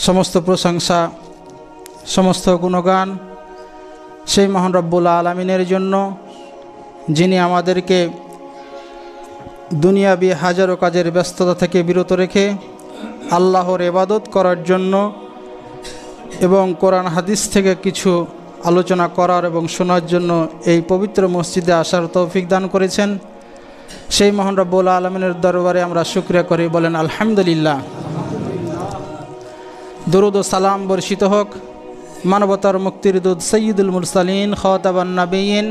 समस्त प्रशंसा समस्त गुणगान সেই মহান রব্বুল আলামিনের জন্য যিনি আমাদেরকে দুনিয়াবি হাজারো কাজের ব্যস্ততা থেকে বিরত রেখে আল্লাহর ইবাদত করার জন্য এবং কোরআন হাদিস থেকে কিছু আলোচনা করার এবং শোনার জন্য এই পবিত্র মসজিদে আসার তৌফিক দান করেছেন। সেই মহান রব্বুল আলামিনের দরবারে আমরা শুকরিয়া করি, বলেন আলহামদুলিল্লাহ। দরুদ ও সালাম বর্ষিত হোক মানবতার মুক্তির দূত সৈয়দুল মুরসালিন খাতাবান নবিয়িন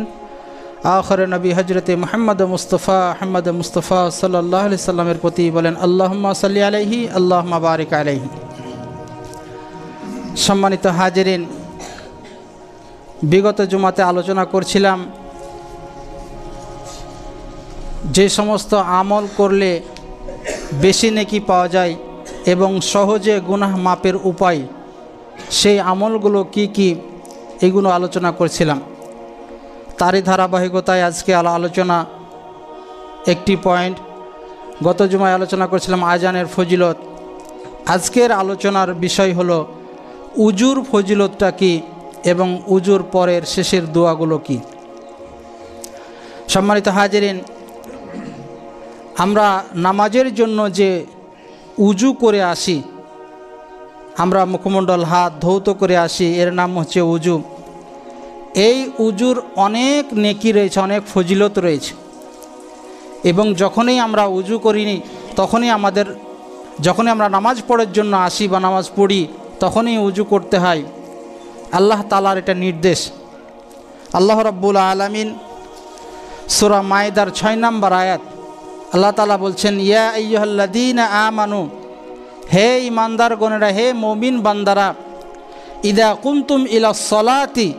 আখির নবী হযরত মুহাম্মদ মুস্তাফা সাল্লাল্লাহু আলাইহি সাল্লামের প্রতি, বলেন আল্লাহুম্মা সাল্লি আলাইহি আল্লাহুম্মা বারিক আলাইহি। সম্মানিত হাজিরিন, বিগত জুমাতে আলোচনা করছিলাম যে সমস্ত আমল করলে বেশি নেকি পাওয়া যায় এবং সহজে গুনাহ মাপের উপায়, সেই আমলগুলো কি কি এগুলো আলোচনা করছিলাম। তারই ধারাবাহিকতায় আজকে আলোচনা একটি পয়েন্ট। গত জুমায় আলোচনা করছিলাম আজানের ফজিলত। আজকের আলোচনার বিষয় হলো উজুর ফজিলতটা কি এবং উজুর পরের শেষের দোয়াগুলো কি। সম্মানিত হাজিরিন, আমরা নামাজের জন্য যে উজু করে আসি, আমরা মুখমণ্ডল হাত ধৌত করে আসি, এর নাম হচ্ছে উজু। এই উজুর অনেক নেকি রয়েছে, অনেক ফজিলত রয়েছে এবং যখনই আমরা উজু করিনি তখনই যখনই আমরা নামাজ পড়ার জন্য আসি বা নামাজ পড়ি তখনই উজু করতে হয়। আল্লাহ তাআলার এটা নির্দেশ। আল্লাহ রাব্বুল আলামিন সূরা মাইদার 6 নম্বর আয়াত আল্লাহ তাআলা বলছেন, ইয়া আইয়ুহাল্লাযীনা আমানু, হে ঈমানদারগণেরা, হে মুমিন বান্দারা, ইদা কুমতুম ইলাস সালাতি,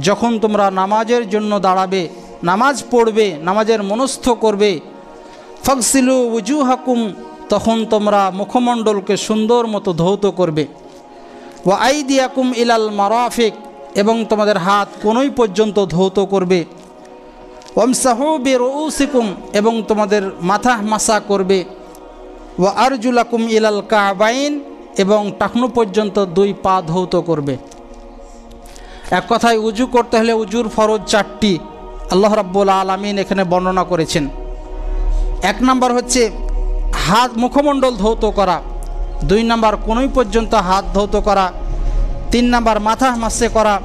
যখন তোমরা নামাজের জন্য দাঁড়াবে, নামাজ পড়বে, নামাজের মনস্থ করবে, ফাগসিলু উজুহাকুম, তখন তোমরা মুখমণ্ডলকে সুন্দর মতো ধৌত করবে, ওয়া আইদিয়াকুম ইলাল মারাফিক, এবং তোমাদের হাত কোনই পর্যন্ত ধৌত করবে, ওয়ামসাহু বিরুউসিকুম, এবং তোমাদের মাথা মাসা করবে, ওয়া আরজুলাকুম ইলাল কাবাইন, এবং টাকনু পর্যন্ত 2 পা ধৌত করবে। এক কথায় উজু করতে হলে উজুর ফরজ 4টি আল্লাহ রাব্বুল আলামিন এখানে বর্ণনা করেছেন। 1 নম্বর হচ্ছে হাত মুখমণ্ডল ধৌত করা, 2 নম্বর কোনই পর্যন্ত হাত ধৌত করা, 3 নম্বর মাথা মাসে করা,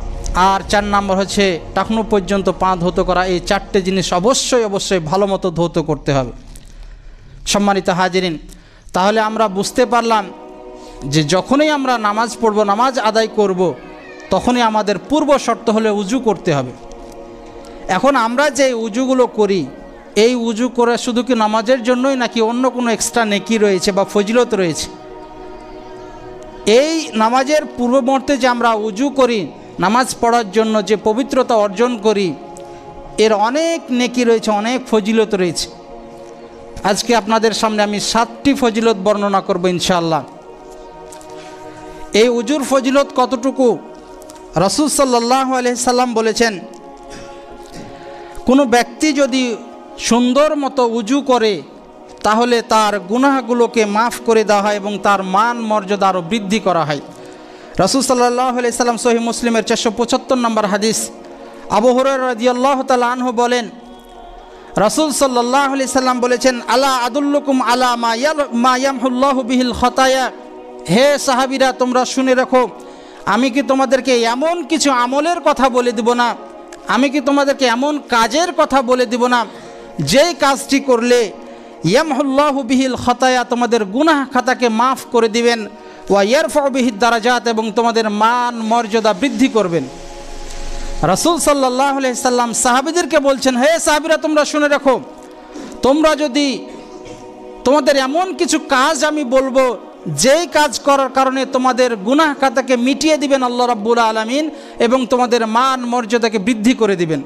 আর 4 নম্বর হচ্ছে টাকনু পর্যন্ত পা ধৌত করা। এই 4টে জিনিস অবশ্যই ভালো মতো ধৌত করতে হবে। সম্মানিত হাজিরিন, তাহলে আমরা বুঝতে পারলাম যে যখনই আমরা নামাজ পড়ব, নামাজ আদায় করব, তখনই আমাদের পূর্ব শর্ত হলে উজু করতে হবে। এখন আমরা যে উজুগুলো করি, এই উজু করে শুধু কি নামাজের জন্যই নাকি অন্য কোনো এক্সট্রা নেকি রয়েছে বা ফজিলত রয়েছে? এই নামাজের পূর্ব মুহূর্তে যে আমরা উজু করি, নামাজ পড়ার জন্য যে পবিত্রতা অর্জন করি, এর অনেক নেকি রয়েছে, অনেক ফজিলত রয়েছে। আজকে আপনাদের সামনে আমি 7টি ফজিলত বর্ণনা করব ইনশাআল্লাহ। এই উজুর ফজিলত কতটুকু? রাসূল সাল্লাল্লাহু আলাইহি সাল্লাম বলেছেন, কোনো ব্যক্তি যদি সুন্দর মতো উজু করে তাহলে তার গুনাহগুলোকে মাফ করে দেওয়া হয় এবং তার মান মর্যাদা আরও বৃদ্ধি করা হয়। রাসূল সাল্লাল্লাহু আলাইহি সাল্লাম সহিহ মুসলিমের 475 নম্বর হাদিস, আবু হুরায়রা রাদিয়াল্লাহু তাআলা আনহু বলেন, রাসূল সাল্লাল্লাহু আলাইহি সাল্লাম বলেছেন, আলা আদুল্লুকুম আলা মা ইয়ামহুল্লাহু বিহিল খাতায়া, হে সাহাবীরা তোমরা শুনে রাখো, আমি কি তোমাদেরকে এমন কিছু আমলের কথা বলে দিব না, আমি কি তোমাদেরকে এমন কাজের কথা বলে দিব না যেই কাজটি করলে ইয়ামহুল্লাহু বিহিল খাতায়া, তোমাদের গুনাহ খাতাকে মাফ করে দিবেন, ওয়া ইয়ারফাউ বিহিদ দারাজাত, এবং তোমাদের মান মর্যাদা বৃদ্ধি করবেন। রাসূল সাল্লাল্লাহু আলাইহি সাল্লাম সাহাবীদেরকে বলছেন, হে সাহাবীরা তোমরা শুনে রাখো, তোমরা যদি তোমাদের এমন কিছু কাজ আমি বলবো যেই কাজ করার কারণে তোমাদের গুনাহ খাতাকে মিটিয়ে দিবেন আল্লাহ রাব্বুল আলামিন এবং তোমাদের মান মর্যাদাকে বৃদ্ধি করে দিবেন।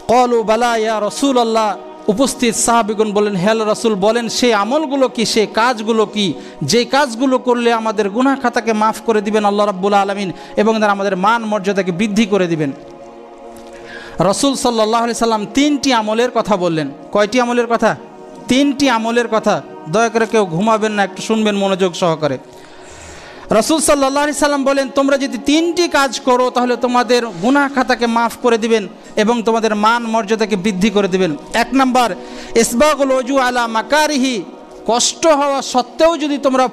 ক্বালু বালা ইয়া রাসূলুল্লাহ, উপস্থিত সাহাবীগণ বলেন, হে রাসূল বলেন সেই আমলগুলো কি, সেই কাজগুলো কি, যেই কাজগুলো করলে আমাদের গুনাহ খাতাকে মাফ করে দিবেন আল্লাহ রাব্বুল আলামিন এবং আমাদের মান মর্যাদাকে বৃদ্ধি করে দিবেন। রাসূল সাল্লাল্লাহু আলাইহি সাল্লাম 3টি আমলের কথা বললেন। কয়টি আমলের কথা? 3টি আমলের কথা। দয়া করে কেউ ঘুমাবেন না, একটু শুনবেন মনোযোগ সহকারে। রাসূল সাল্লাল্লাহু আলাইহি সাল্লাম বলেন, তোমরা যদি 3টি কাজ করো তাহলে তোমাদের গুনাহ খাতাকে মাফ করে দিবেন এবং তোমাদের মান মর্যাদাকে বৃদ্ধি করে দিবেন। 1 নাম্বার, ইসবাগুল ওযু আলা মাকারিহি, কষ্ট হওয়া সত্ত্বেও যদি তোমরা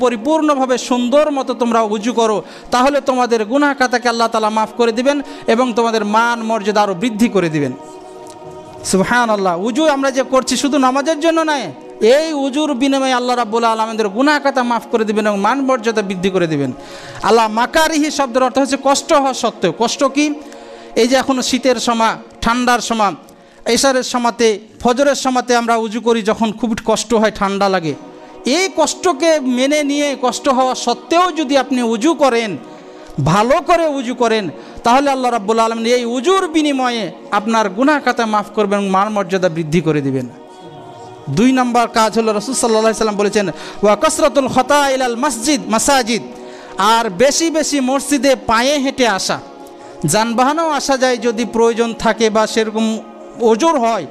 পরিপূর্ণভাবে সুন্দর মতো তোমরা উজু করো তাহলে তোমাদের গুনাহ খাতাকে আল্লাহ তাআলা মাফ করে দিবেন এবং তোমাদের মান মর্যাদা আরও বৃদ্ধি করে দিবেন। সুবহানাল্লাহ। উজু আমরা যে করছি শুধু নামাজের জন্য নয়, এই উজুর বিনিময়ে আল্লাহ রাব্বুল আলামিনের গুনাহ খাতা মাফ করে দিবেন এবং মান মর্যাদা বৃদ্ধি করে দিবেন। আল্লাহ মাকারিহি শব্দের অর্থ হচ্ছে কষ্ট হওয়া সত্ত্বেও। কষ্ট কি? এই যে এখন শীতের সময়, ঠান্ডার সময়, এশারের সময়তে, ফজরের সময়তে আমরা উজু করি যখন খুব কষ্ট হয়, ঠান্ডা লাগে, এই কষ্টকে মেনে নিয়ে কষ্ট হওয়া সত্ত্বেও যদি আপনি উজু করেন, ভালো করে উজু করেন, তাহলে আল্লাহ রাব্বুল আলামিন এই উজুর বিনিময়ে আপনার গুনাহ খাতা মাফ করবেন এবং মান মর্যাদা বৃদ্ধি করে দিবেন। 2 নম্বর কাজ হলো, রাসূল সাল্লাল্লাহু আলাইহি সাল্লাম বলেছেন, ওয়া কাসরাতুল খতা ইলাল মাসাজিদ, আর বেশি বেশি মসজিদে পায়ে হেঁটে আসা। যানবাহনেও আসা যায় যদি প্রয়োজন থাকে বা সেরকম ওজোর হয়,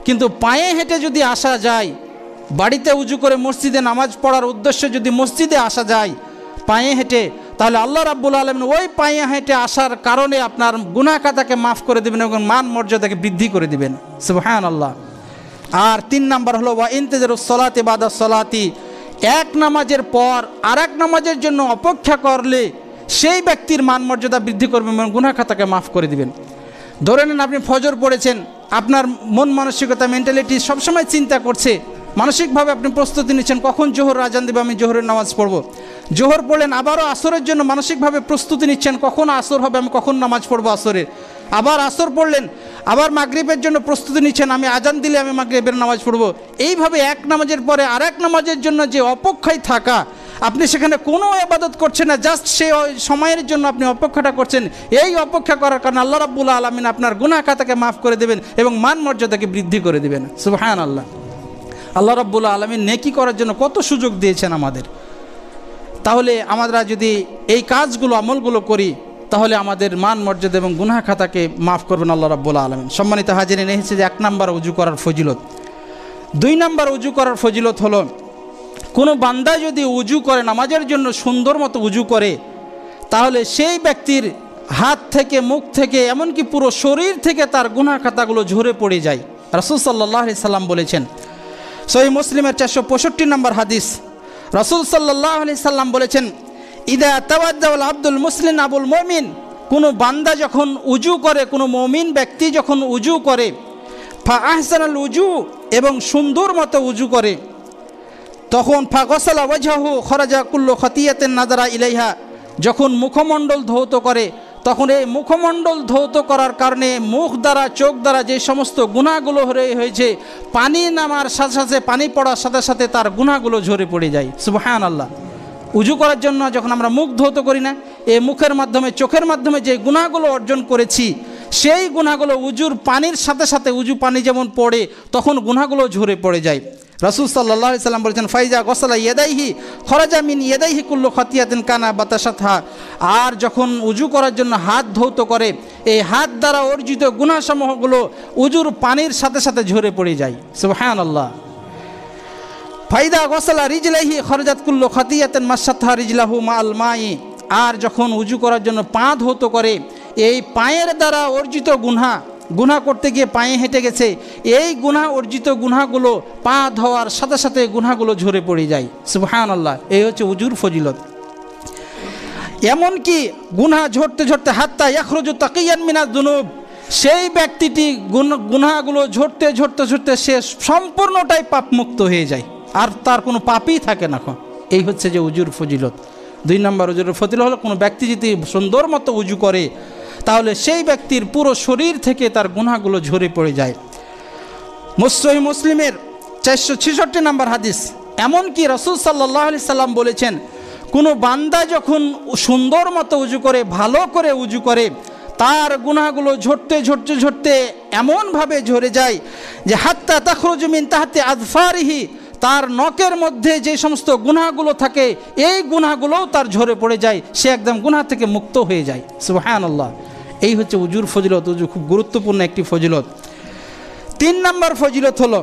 কিন্তু পায়ে হেঁটে যদি আসা যায়, বাড়িতে উজু করে মসজিদে নামাজ পড়ার উদ্দেশ্যে যদি মসজিদে আসা যায় পায়ে হেঁটে, তাহলে আল্লাহ রাব্বুল আলামিন ওই পায়ে হেঁটে আসার কারণে আপনার গুনাহ খাতাকে মাফ করে দেবেন এবং মান মর্যাদাকে বৃদ্ধি করে দিবেন। সুবহানাল্লাহ। আর 3 নাম্বার হলো ওয়া ইন্তিজারুস সালাতি বাদা সালাতি, এক নামাজের পর আরেক নামাজের জন্য অপেক্ষা করলে সেই ব্যক্তির মান মর্যাদা বৃদ্ধি করবেন এবং গুনাহ খাতাকে মাফ করে দিবেন। ধরে নেন আপনি ফজর পড়েছেন, আপনার মন মানসিকতা, মেন্টালিটি সবসময় চিন্তা করছে, মানসিকভাবে আপনি প্রস্তুতি নিচ্ছেন কখন জোহর আজান দেবে, আমি জোহরের নামাজ পড়ব। জোহর পড়লেন, আবারও আসরের জন্য মানসিকভাবে প্রস্তুতি নিচ্ছেন কখন আসর হবে, আমি কখন নামাজ পড়বো আসরের। আবার আসর পড়লেন, আবার মাগরিবের জন্য প্রস্তুতি নিচ্ছেন, আমি আজান দিলে আমি মাগরিবের নামাজ পড়ব। এইভাবে এক নামাজের পরে আরেক নামাজের জন্য যে অপেক্ষায় থাকা, আপনি সেখানে কোনো ইবাদত করছেন না, জাস্ট সেই সময়ের জন্য আপনি অপেক্ষাটা করছেন। এই অপেক্ষা করার কারণে আল্লাহ রাব্বুল আলামিন আপনার গুনাহ খাতাকে মাফ করে দেবেন এবং মান মর্যাদাকে বৃদ্ধি করে দেবেন। সুবহানাল্লাহ। আল্লাহ রাব্বুল আলামিন নেকি করার জন্য কত সুযোগ দিয়েছেন আমাদের। তাহলে আমরা যদি এই কাজগুলো, আমলগুলো করি, তাহলে আমাদের মান মর্যাদা এবং গুনাহ খাতাকে মাফ করবেন আল্লাহ রাব্বুল আলামিন। সম্মানিত হাজিরিন, এই হচ্ছে যে 1 নাম্বার উজু করার ফজিলত। 2 নাম্বার উজু করার ফজিলত হলো, কোনো বান্দা যদি উজু করে, নামাজের জন্য সুন্দর মতো উজু করে, তাহলে সেই ব্যক্তির হাত থেকে, মুখ থেকে, এমনকি পুরো শরীর থেকে তার গুনাহ খাতাগুলো ঝরে পড়ে যায়। রাসূল সাল্লাল্লাহু আলাইহি সাল্লাম বলেছেন, সহিহ মুসলিমের 465 নম্বর হাদিস, রাসূল সাল্লাল্লাহু আলাইহি সাল্লাম বলেছেন, ইদা তাওয়াজ্জাল আব্দুল মুসলিম আবুল মুমিন, কোনো বান্দা যখন উজু করে, কোনো মুমিন ব্যক্তি যখন উজু করে, ফা আহসানাল উজু, এবং সুন্দর মতো উজু করে, তখন ফা গসালা ওয়াজহাহু খরাজা কুল্লু খতিয়াতিন নাযারা ইলাইহা, যখন মুখমণ্ডল ধৌত করে, তখন এই মুখমণ্ডল ধৌত করার কারণে মুখ দ্বারা, চোখ দ্বারা যে সমস্ত গুনাহগুলো হয়েছে, পানি নামার সাথে সাথে, পানি পড়ার সাথে সাথে তার গুনাহগুলো ঝরে পড়ে যায়। সুবহানাল্লাহ। উজু করার জন্য যখন আমরা মুখ ধৌত করি না, এই মুখের মাধ্যমে, চোখের মাধ্যমে যে গুনাহগুলো অর্জন করেছি, সেই গুনাহগুলো উজুর পানির সাথে সাথে, উজু পানি যেমন পড়ে, তখন গুনাহগুলো ঝরে পড়ে যায়। রাসূল সাল্লাল্লাহু আলাইহি সাল্লাম বলেছেন, ফাইজা গসালা ইয়াদাইহি খরাজা মিন ইয়াদাইহি কুল্লু খতিয়াতিন কানা বাতাসাতহা, আর যখন উজু করার জন্য হাত ধৌত করে, এই হাত দ্বারা অর্জিত গুনাহসমূহগুলো উজুর পানির সাথে সাথে ঝরে পড়ে যায়। সুবহানাল্লাহ। ফাইদা গসালা রিজলাইহি খরাজাত কুল্লু খতিয়াতিন মাসাতহা রিজলাহু মাআল মাই, আর যখন উজু করার জন্য পা ধৌত করে, এই পায়ের দ্বারা অর্জিত গুনাহ করতে গিয়ে পায়ে হেঁটে গেছে, এই গুনাহ, অর্জিত গুনাহগুলো পা ধোয়ার সাথে সাথে গুনাহগুলো ঝরে পড়ে যায়। সুবহানাল্লাহ। এই হচ্ছে উজুর ফজিলত। এমনকি গুনাহ ঝরতে ঝরতে হাত্তা ইয়াখরুজু তাকিয়ান মিনাজ যুনুব, সেই ব্যক্তিটি গুনাহগুলো ঝরতে ঝরতে ঝরতে সে সম্পূর্ণটাই পাপমুক্ত হয়ে যায়, আর তার কোনো পাপই থাকে না। এই হচ্ছে যে উজুর ফজিলত। 2 নম্বর উজুর ফজিলত হলো, কোনো ব্যক্তি যদি সুন্দর মতো উজু করে, তাহলে সেই ব্যক্তির পুরো শরীর থেকে তার গুনাহগুলো ঝরে পড়ে যায়। সহিহ মুসলিমের 466 নম্বর হাদিস, এমনকি রাসূল সাল্লাল্লাহু আলাইহি সাল্লাম বলেছেন, কোনো বান্দা যখন সুন্দর মতো উজু করে, ভালো করে উজু করে, তার গুনাহগুলো ঝরতে ঝরতে ঝরতে এমনভাবে ঝরে যায় যে হাত্তা তাখরুজু মিন তাহতি আযফারিহি, তার নখের মধ্যে যে সমস্ত গুনাহগুলো থাকে, এই গুনাহগুলোও তার ঝরে পড়ে যায়, সে একদম গুনাহ থেকে মুক্ত হয়ে যায়। সুবহানাল্লাহ। এই হচ্ছে উজুর ফজিলত। উজু খুব গুরুত্বপূর্ণ একটি ফজিলত। 3 নম্বর ফজিলত হলো,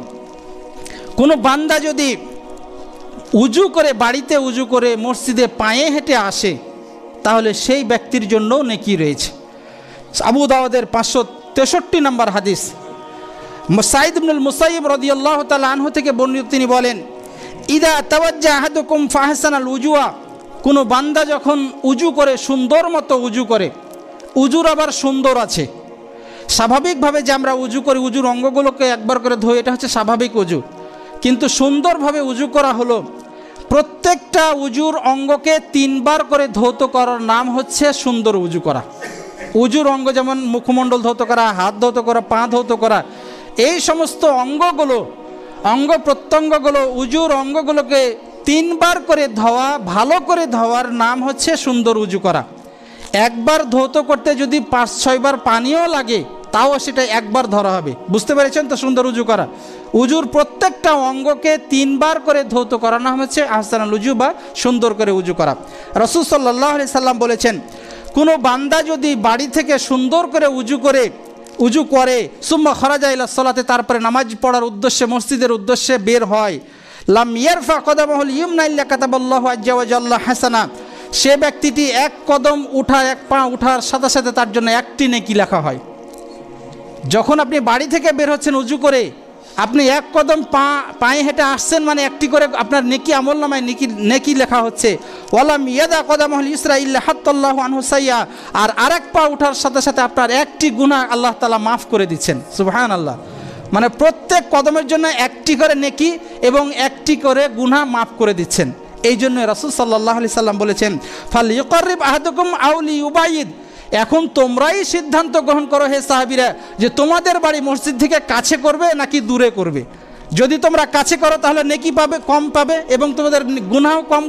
কোনো বান্দা যদি উজু করে বাড়িতে উজু করে মসজিদে পায়ে হেঁটে আসে, তাহলে সেই ব্যক্তির জন্যও নেকি রয়েছে। আবু দাউদের 563 নম্বর হাদিস, সাঈদ ইবনুল মুসাইয়িব রাদিয়াল্লাহু তাআলা আনহু থেকে বর্ণিত, তিনি বলেন, ইদা তাওয়াজ্জা আহাদুকুম ফাহসানাল উজুয়া, কোনো বান্দা যখন উজু করে সুন্দর মতো উজু করে, উজুর আবার সুন্দর আছে। স্বাভাবিকভাবে যে আমরা উজু করি, উজুর অঙ্গগুলোকে একবার করে ধোই, এটা হচ্ছে স্বাভাবিক উজু। কিন্তু সুন্দরভাবে উজু করা হলো, প্রত্যেকটা উজুর অঙ্গকে 3 বার করে ধৌত করার নাম হচ্ছে সুন্দর উজু করা। উজুর অঙ্গ যেমন মুখমণ্ডল ধৌত করা, হাত ধৌত করা, পা ধৌত করা, এই সমস্ত অঙ্গগুলো, অঙ্গ প্রত্যঙ্গগুলো, উজুর অঙ্গগুলোকে 3 বার করে ধোয়া, ভালো করে ধোয়ার নাম হচ্ছে সুন্দর উজু করা। একবার ধৌত করতে যদি 5-6 বার পানিও লাগে, তাও সেটা একবার ধরা হবে। বুঝতে পেরেছেন তো? সুন্দর উজু করা, উজুর প্রত্যেকটা অঙ্গকে 3 বার করে ধৌত করার নাম হচ্ছে আহসানুল উজু বা সুন্দর করে উজু করা। রাসূল সাল্লাল্লাহু আলাইহি সাল্লাম বলেছেন, কোনো বান্দা যদি বাড়ি থেকে সুন্দর করে উজু করে সুম্মা খরাজা ইলা সালাতে, তারপরে নামাজ পড়ার উদ্দেশ্যে মসজিদের উদ্দেশ্যে বের হয়, লাম ইয়ারফা কদামাহুল ইয়ুমনা ইল্লা কাতাবাল্লাহু আজ্জা ওয়া জাল্লা হাসানা, সে ব্যক্তিটি 1 কদম উঠা, 1 পা উঠার সাথে সাথে তার জন্য 1টি নেকি লেখা হয়। যখন আপনি বাড়ি থেকে বের হচ্ছেন উজু করে, আপনি 1 কদম পায়ে হেঁটে আসছেন, মানে 1টি করে আপনার নেকি আমলনামায় নেকি লেখা হচ্ছে। ওয়ালাম ইয়াদা কদামাহুল ইসরা ইল্লা হাত্তাল্লাহু আনহু সাইয়্যা, আর আরেক পা উঠার সাথে সাথে আপনার 1টি গুনাহ আল্লাহ তাআলা মাফ করে দিচ্ছেন। সুবহানাল্লাহ। মানে প্রত্যেক কদমের জন্য 1টি করে নেকি এবং 1টি করে গুনাহ মাফ করে দিচ্ছেন। এই জন্য রাসূল সাল্লাল্লাহু আলাইহি সাল্লাম বলেছেন, ফাল ইউকাররিব আহাদুকুম আও লিইউবাইদ, এখন তোমরাই সিদ্ধান্ত গ্রহণ করো হে সাহাবীরা, যে তোমাদের বাড়ি মসজিদ থেকে কাছে করবে নাকি দূরে করবে। যদি তোমরা কাছে করো তাহলে নেকি পাবে, কম পাবে, এবং তোমাদের গুনাহ কম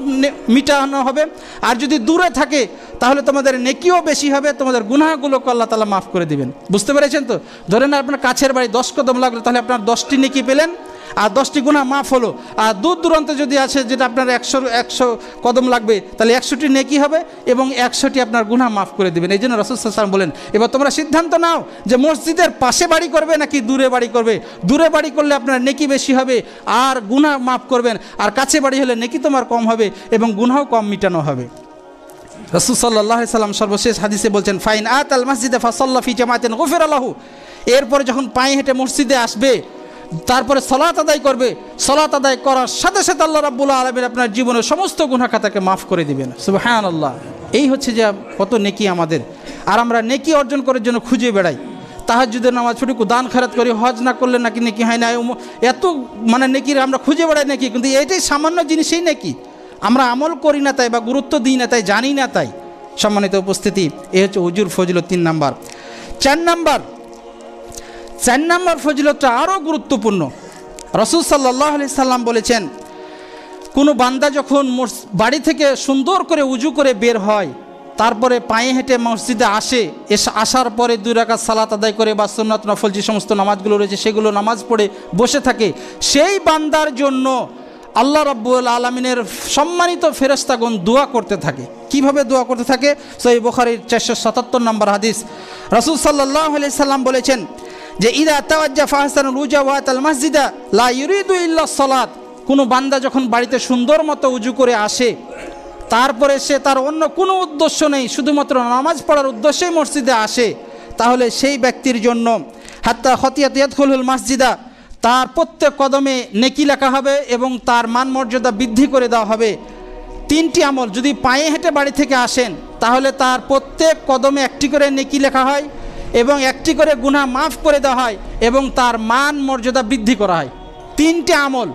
মিটানো হবে। আর যদি দূরে থাকে তাহলে তোমাদের নেকিও বেশি হবে, তোমাদের গুনাহগুলোকে আল্লাহ তাআলা মাফ করে দিবেন। বুঝতে পেরেছেন তো? ধরেন আপনার কাছের বাড়ি 10 কদম লাগলো, তাহলে আপনার 10টি নেকি পেলেন আর 10টি গুনাহ মাফ হলো। আর দূর দূরান্তে যদি আছে, যেটা আপনার 100 কদম লাগবে, তাহলে 100টি নেকি হবে এবং 100টি আপনার গুনাহ মাফ করে দিবেন। এই জন্য রাসূল সাল্লাল্লাহু আলাইহি ওয়াসাল্লাম বলেন, এবার তোমরা সিদ্ধান্ত নাও যে মসজিদের পাশে বাড়ি করবে নাকি দূরে বাড়ি করবে। দূরে বাড়ি করলে আপনার নেকি বেশি হবে আর গুনাহ মাফ করবেন, আর কাছে বাড়ি হলে নেকি তোমার কম হবে এবং গুনাহও কম মিটানো হবে। রাসূল সাল্লাল্লাহু আলাইহি ওয়াসাল্লাম সর্বশেষ হাদিসে বলছেন, ফাইন আতাল মসজিদে ফাসাল্লা ফি জামাতিন গুফিরা লাহু, এরপরে যখন পায়ে হেঁটে মসজিদে আসবে, তারপরে সালাত আদায় করবে, সালাত আদায় করার সাথে সাথে আল্লাহ রাব্বুল আলামিন আপনার জীবনের সমস্ত গুনাহ খাতাকে মাফ করে দিবেন। সুবহানাল্লাহ। এই হচ্ছে যে কত নেকি আমাদের। আর আমরা নেকি অর্জন করার জন্য খুঁজে বেড়াই, তাহাজ্জুদের নামাজ পড়ি, দান খয়রাত করি, হজ না করলে নাকি নেকি হয় না, এত মানে নেকির আমরা খুঁজে বেড়াই নেকি, কিন্তু এটাই সামান্য জিনিসই নেকি। আমরা আমল করি না তাই, বা গুরুত্ব দিই না তাই, জানি না তাই। সম্মানিত উপস্থিতি, এই হচ্ছে উজুর ফজিলত 3 নাম্বার। 4 নাম্বার ফজিলতটা আরও গুরুত্বপূর্ণ। রাসূল সাল্লাল্লাহু আলাইহি সাল্লাম বলেছেন, কোনো বান্দা যখন বাড়ি থেকে সুন্দর করে উজু করে বের হয়, তারপরে পায়ে হেঁটে মসজিদে আসার পরে 2 রাকাত সালাত আদায় করে বা সুন্নাত নফল যে সমস্ত নামাজগুলো রয়েছে সেগুলো নামাজ পড়ে বসে থাকে, সেই বান্দার জন্য আল্লাহ রাব্বুল আলামিনের সম্মানিত ফেরেশতাগণ দোয়া করতে থাকে। কিভাবে দোয়া করতে থাকে? সহিহ বুখারীর 477 নম্বর হাদিস, রাসূল সাল্লাল্লাহু আলাইহি সাল্লাম বলেছেন যে, ইদা তাওয়াজ্জা ফাহসানুল উজু ওয়া আতাল মসজিদা লা ইউরিদু ইল্লা সালাত, কোনো বান্দা যখন বাড়িতে সুন্দর মতো উজু করে আসে, তারপরে সে তার অন্য কোনো উদ্দেশ্য নেই, শুধুমাত্র নামাজ পড়ার উদ্দেশ্যেই মসজিদে আসে, তাহলে সেই ব্যক্তির জন্য হাত্তা খতিয়াত ইয়াদখুলুল মসজিদা, তার প্রত্যেক কদমে নেকি লেখা হবে এবং তার মান মর্যাদা বৃদ্ধি করে দেওয়া হবে। 3টি আমল, যদি পায়ে হেঁটে বাড়ি থেকে আসেন তাহলে তার প্রত্যেক কদমে 1টি করে নেকি লেখা হয় এবং 1টি করে গুনাহ মাফ করে দেওয়া হয় এবং তার মান মর্যাদা বৃদ্ধি করা হয়। 3টি আমল।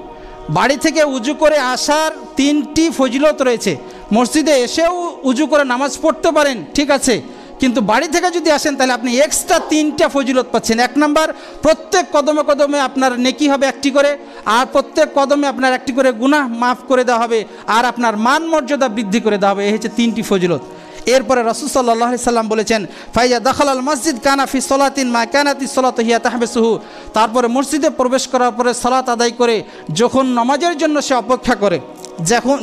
বাড়ি থেকে উজু করে আসার 3টি ফজিলত রয়েছে। মসজিদে এসেও উজু করে নামাজ পড়তে পারেন, ঠিক আছে, কিন্তু বাড়ি থেকে যদি আসেন তাহলে আপনি এক্সট্রা 3টা ফজিলত পাচ্ছেন। 1 নাম্বার, প্রত্যেক কদমে কদমে আপনার নেকি হবে 1টি করে, আর প্রত্যেক কদমে আপনার 1টি করে গুনাহ মাফ করে দেওয়া হবে, আর আপনার মান মর্যাদা বৃদ্ধি করে দেওয়া হবে। এই হচ্ছে 3টি ফজিলত। এরপরে রাসূল সাল্লাল্লাহু আলাইহি সাল্লাম বলেছেন, ফাইজা দাখালাল মসজিদ কানা ফি সলাতিন মা কানাতিস সালাতু হিয়া তাহবিসুহু, তারপরে মসজিদে প্রবেশ করার পরে সালাত আদায় করে যখন নামাজের জন্য সে অপেক্ষা করে,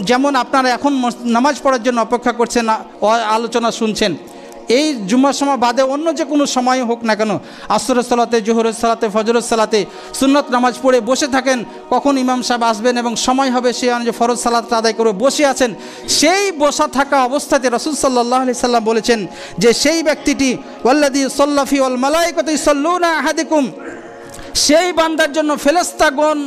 যেমন আপনারা এখন নামাজ পড়ার জন্য অপেক্ষা করছেন, আলোচনা শুনছেন, এই জুমার সময় বাদে অন্য যে কোনো সময় হোক না কেন, আসরের সালাতে, জোহরের সালাতে, ফজরের সালাতে সুন্নত নামাজ পড়ে বসে থাকেন, কখন ইমাম সাহেব আসবেন এবং সময় হবে সে অনুযায়ী ফরজ সালাতটা আদায় করে বসে আছেন, সেই বসা থাকা অবস্থাতে রাসূল সাল্লাল্লাহু আলাইহি সাল্লাম বলেছেন যে সেই ব্যক্তিটি ওয়াল্লাযী সাল্লাফি ওয়াল মালায়েকাতু ইসাল্লুনা আহাদিকুম, সেই বান্দার জন্য ফেরেশতাগণ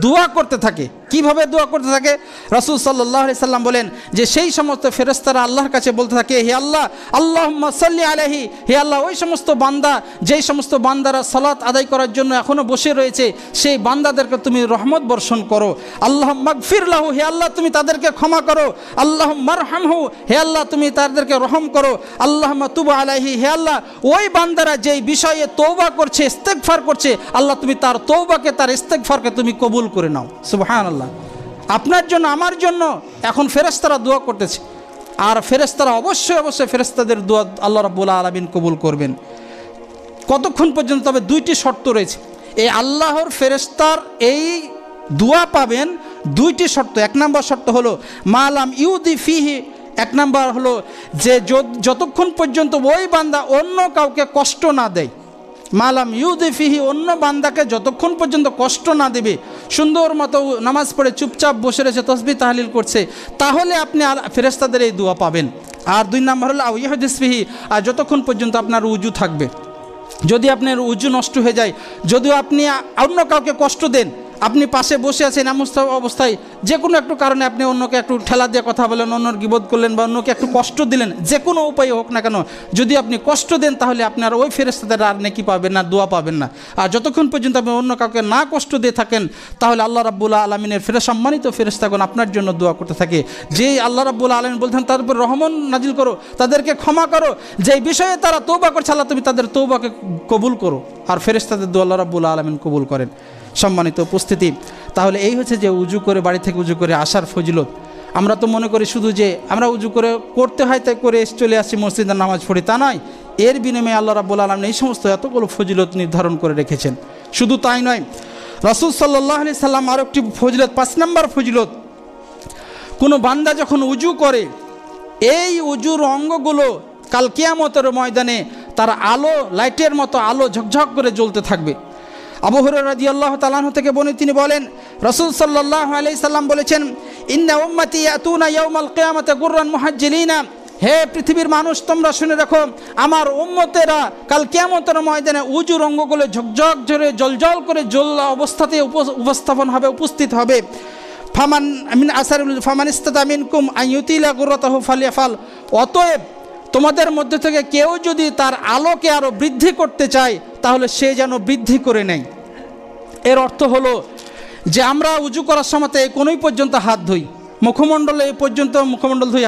দোয়া করতে থাকে। কিভাবে দোয়া করতে থাকে? রাসূল সাল্লাল্লাহু আলাইহি সাল্লাম বলেন যে সেই সমস্ত ফেরেশতারা আল্লাহর কাছে বলতে থাকে, হে আল্লাহ, আল্লাহুম্মা সাল্লি আলাইহি, হে আল্লাহ ওই সমস্ত বান্দা, যেই সমস্ত বান্দারা সালাত আদায় করার জন্য এখনও বসে রয়েছে, সেই বান্দাদেরকে তুমি রহমত বর্ষণ করো। আল্লাহুম্মা গফির লাহু, হে আল্লাহ তুমি তাদেরকে ক্ষমা করো। আল্লাহুম্মা আরহামহু, হে আল্লাহ তুমি তাদেরকে রহম করো। আল্লাহুম্মা তুব আলাইহি, হে আল্লাহ ওই বান্দারা যেই বিষয়ে তওবা করছে, ইস্তেগফার করছে, আল্লাহ তুমি তার তওবাকে, তার ইস্তেগফারকে তুমি কবুল করে নাও। সুবহানাল্লাহ। আপনার জন্য, আমার জন্য এখন ফেরেশতারা দোয়া করতেছে, আর ফেরেশতারা অবশ্যই অবশ্যই ফেরেশতাদের দোয়া আল্লাহ রাব্বুল আলামিন কবুল করবেন। কতক্ষণ পর্যন্ত? তবে দুইটি শর্ত রয়েছে। এই আল্লাহর ফেরেশতার এই দোয়া পাবেন দুইটি শর্ত। এক নম্বর শর্ত হলো মালাম ইউদি ফিহি, এক নম্বর হলো যে যতক্ষণ পর্যন্ত ওই বান্দা অন্য কাউকে কষ্ট না দেয়। মালাম ইউদি ফিহি, অন্য বান্দাকে যতক্ষণ পর্যন্ত কষ্ট না দেবে, সুন্দর মতো নামাজ পড়ে চুপচাপ বসে রয়েছে, তসবিহ তাহলিল করছে, তাহলে আপনি ফেরেশতাদের এই দোয়া পাবেন। আর দুই নম্বর হলো আও ইয়াহদিস ফিহি, আর যতক্ষণ পর্যন্ত আপনার উজু থাকবে। যদি আপনার উজু নষ্ট হয়ে যায়, যদিও আপনি অন্য কাউকে কষ্ট দেন, আপনি পাশে বসে আছেন এমন অবস্থায় যে কোনো একটু কারণে আপনি অন্যকে একটু ঠেলা দিয়ে কথা বলেন, অন্যর গীবত করলেন বা অন্যকে একটু কষ্ট দিলেন, যে কোনো উপায়ে হোক না কেন, যদি আপনি কষ্ট দেন তাহলে আপনার ওই ফেরেশতাদের আর নেকি পাবেন না, দোয়া পাবেন না। আর যতক্ষণ পর্যন্ত আপনি অন্য কাউকে না কষ্ট দিয়ে থাকেন, তাহলে আল্লাহ রাব্বুল আলামিনের সম্মানিত ফেরেশতাগণ আপনার জন্য দোয়া করতে থাকে। যেই আল্লাহ রাব্বুল আলামিন বলতেন তাদের উপর রহমত নাজিল করো, তাদেরকে ক্ষমা করো, যেই বিষয়ে তারা তওবা করছে আল্লাহ তুমি তাদের তওবাকে কবুল করো। আর ফেরেশতাদের দোয়া আল্লাহ রাব্বুল আলামিন কবুল করেন। সম্মানিত উপস্থিতি, তাহলে এই হচ্ছে যে উজু করে, বাড়ি থেকে উজু করে আসার ফজিলত। আমরা তো মনে করি শুধু যে আমরা উজু করে করতে হয় তাই করে চলে আসছি মসজিদে নামাজ পড়ি, তা নয়। এর বিনিময়ে আল্লাহ রাব্বুল আলামিন এই সমস্ত এতগুলো ফজিলত নির্ধারণ করে রেখেছেন। শুধু তাই নয়, রাসূল সাল্লাল্লাহু আলাইহি সাল্লাম আরও একটি ফজিলত, 5 নম্বর ফজিলত, কোনো বান্দা যখন উজু করে, এই উজুর অঙ্গগুলো কাল কিয়ামতের ময়দানে তার আলো, লাইটের মতো আলো ঝকঝক করে জ্বলতে থাকবে। আবু হুরায়রা রাদিয়াল্লাহু তাআলা আনহু থেকে বর্ণিত, তিনি বলেন রাসূল সাল্লাল্লাহু আলাইহি সাল্লাম বলেছেন, ইন্না উম্মতি ইয়াতুনা ইয়াউমাল কিয়ামাতি গুররান মুহাজ্জিলিনা, হে পৃথিবীর মানুষ তোমরা শুনে রাখো, আমার উম্মতেরা কাল কিয়ামতের ময়দানে উজুর অঙ্গগুলো ঝকঝক ঝরে জলজল করে জ্বলা অবস্থাতে উপস্থাপন হবে, উপস্থিত হবে। ফামান মিন আসারুল ফামান ইসতাতা মিনকুম আন ইউতিলা গুররাতাহু ফালিয়াফাল, অতএব তোমাদের মধ্যে থেকে কেউ যদি তার আলোকে আরও বৃদ্ধি করতে চায় তাহলে সে যেন বৃদ্ধি করে নেয়। এর অর্থ হলো যে আমরা উজু করার সময় কোনোই পর্যন্ত হাত ধুই, মুখমণ্ডলে এই পর্যন্ত মুখমণ্ডল ধুই,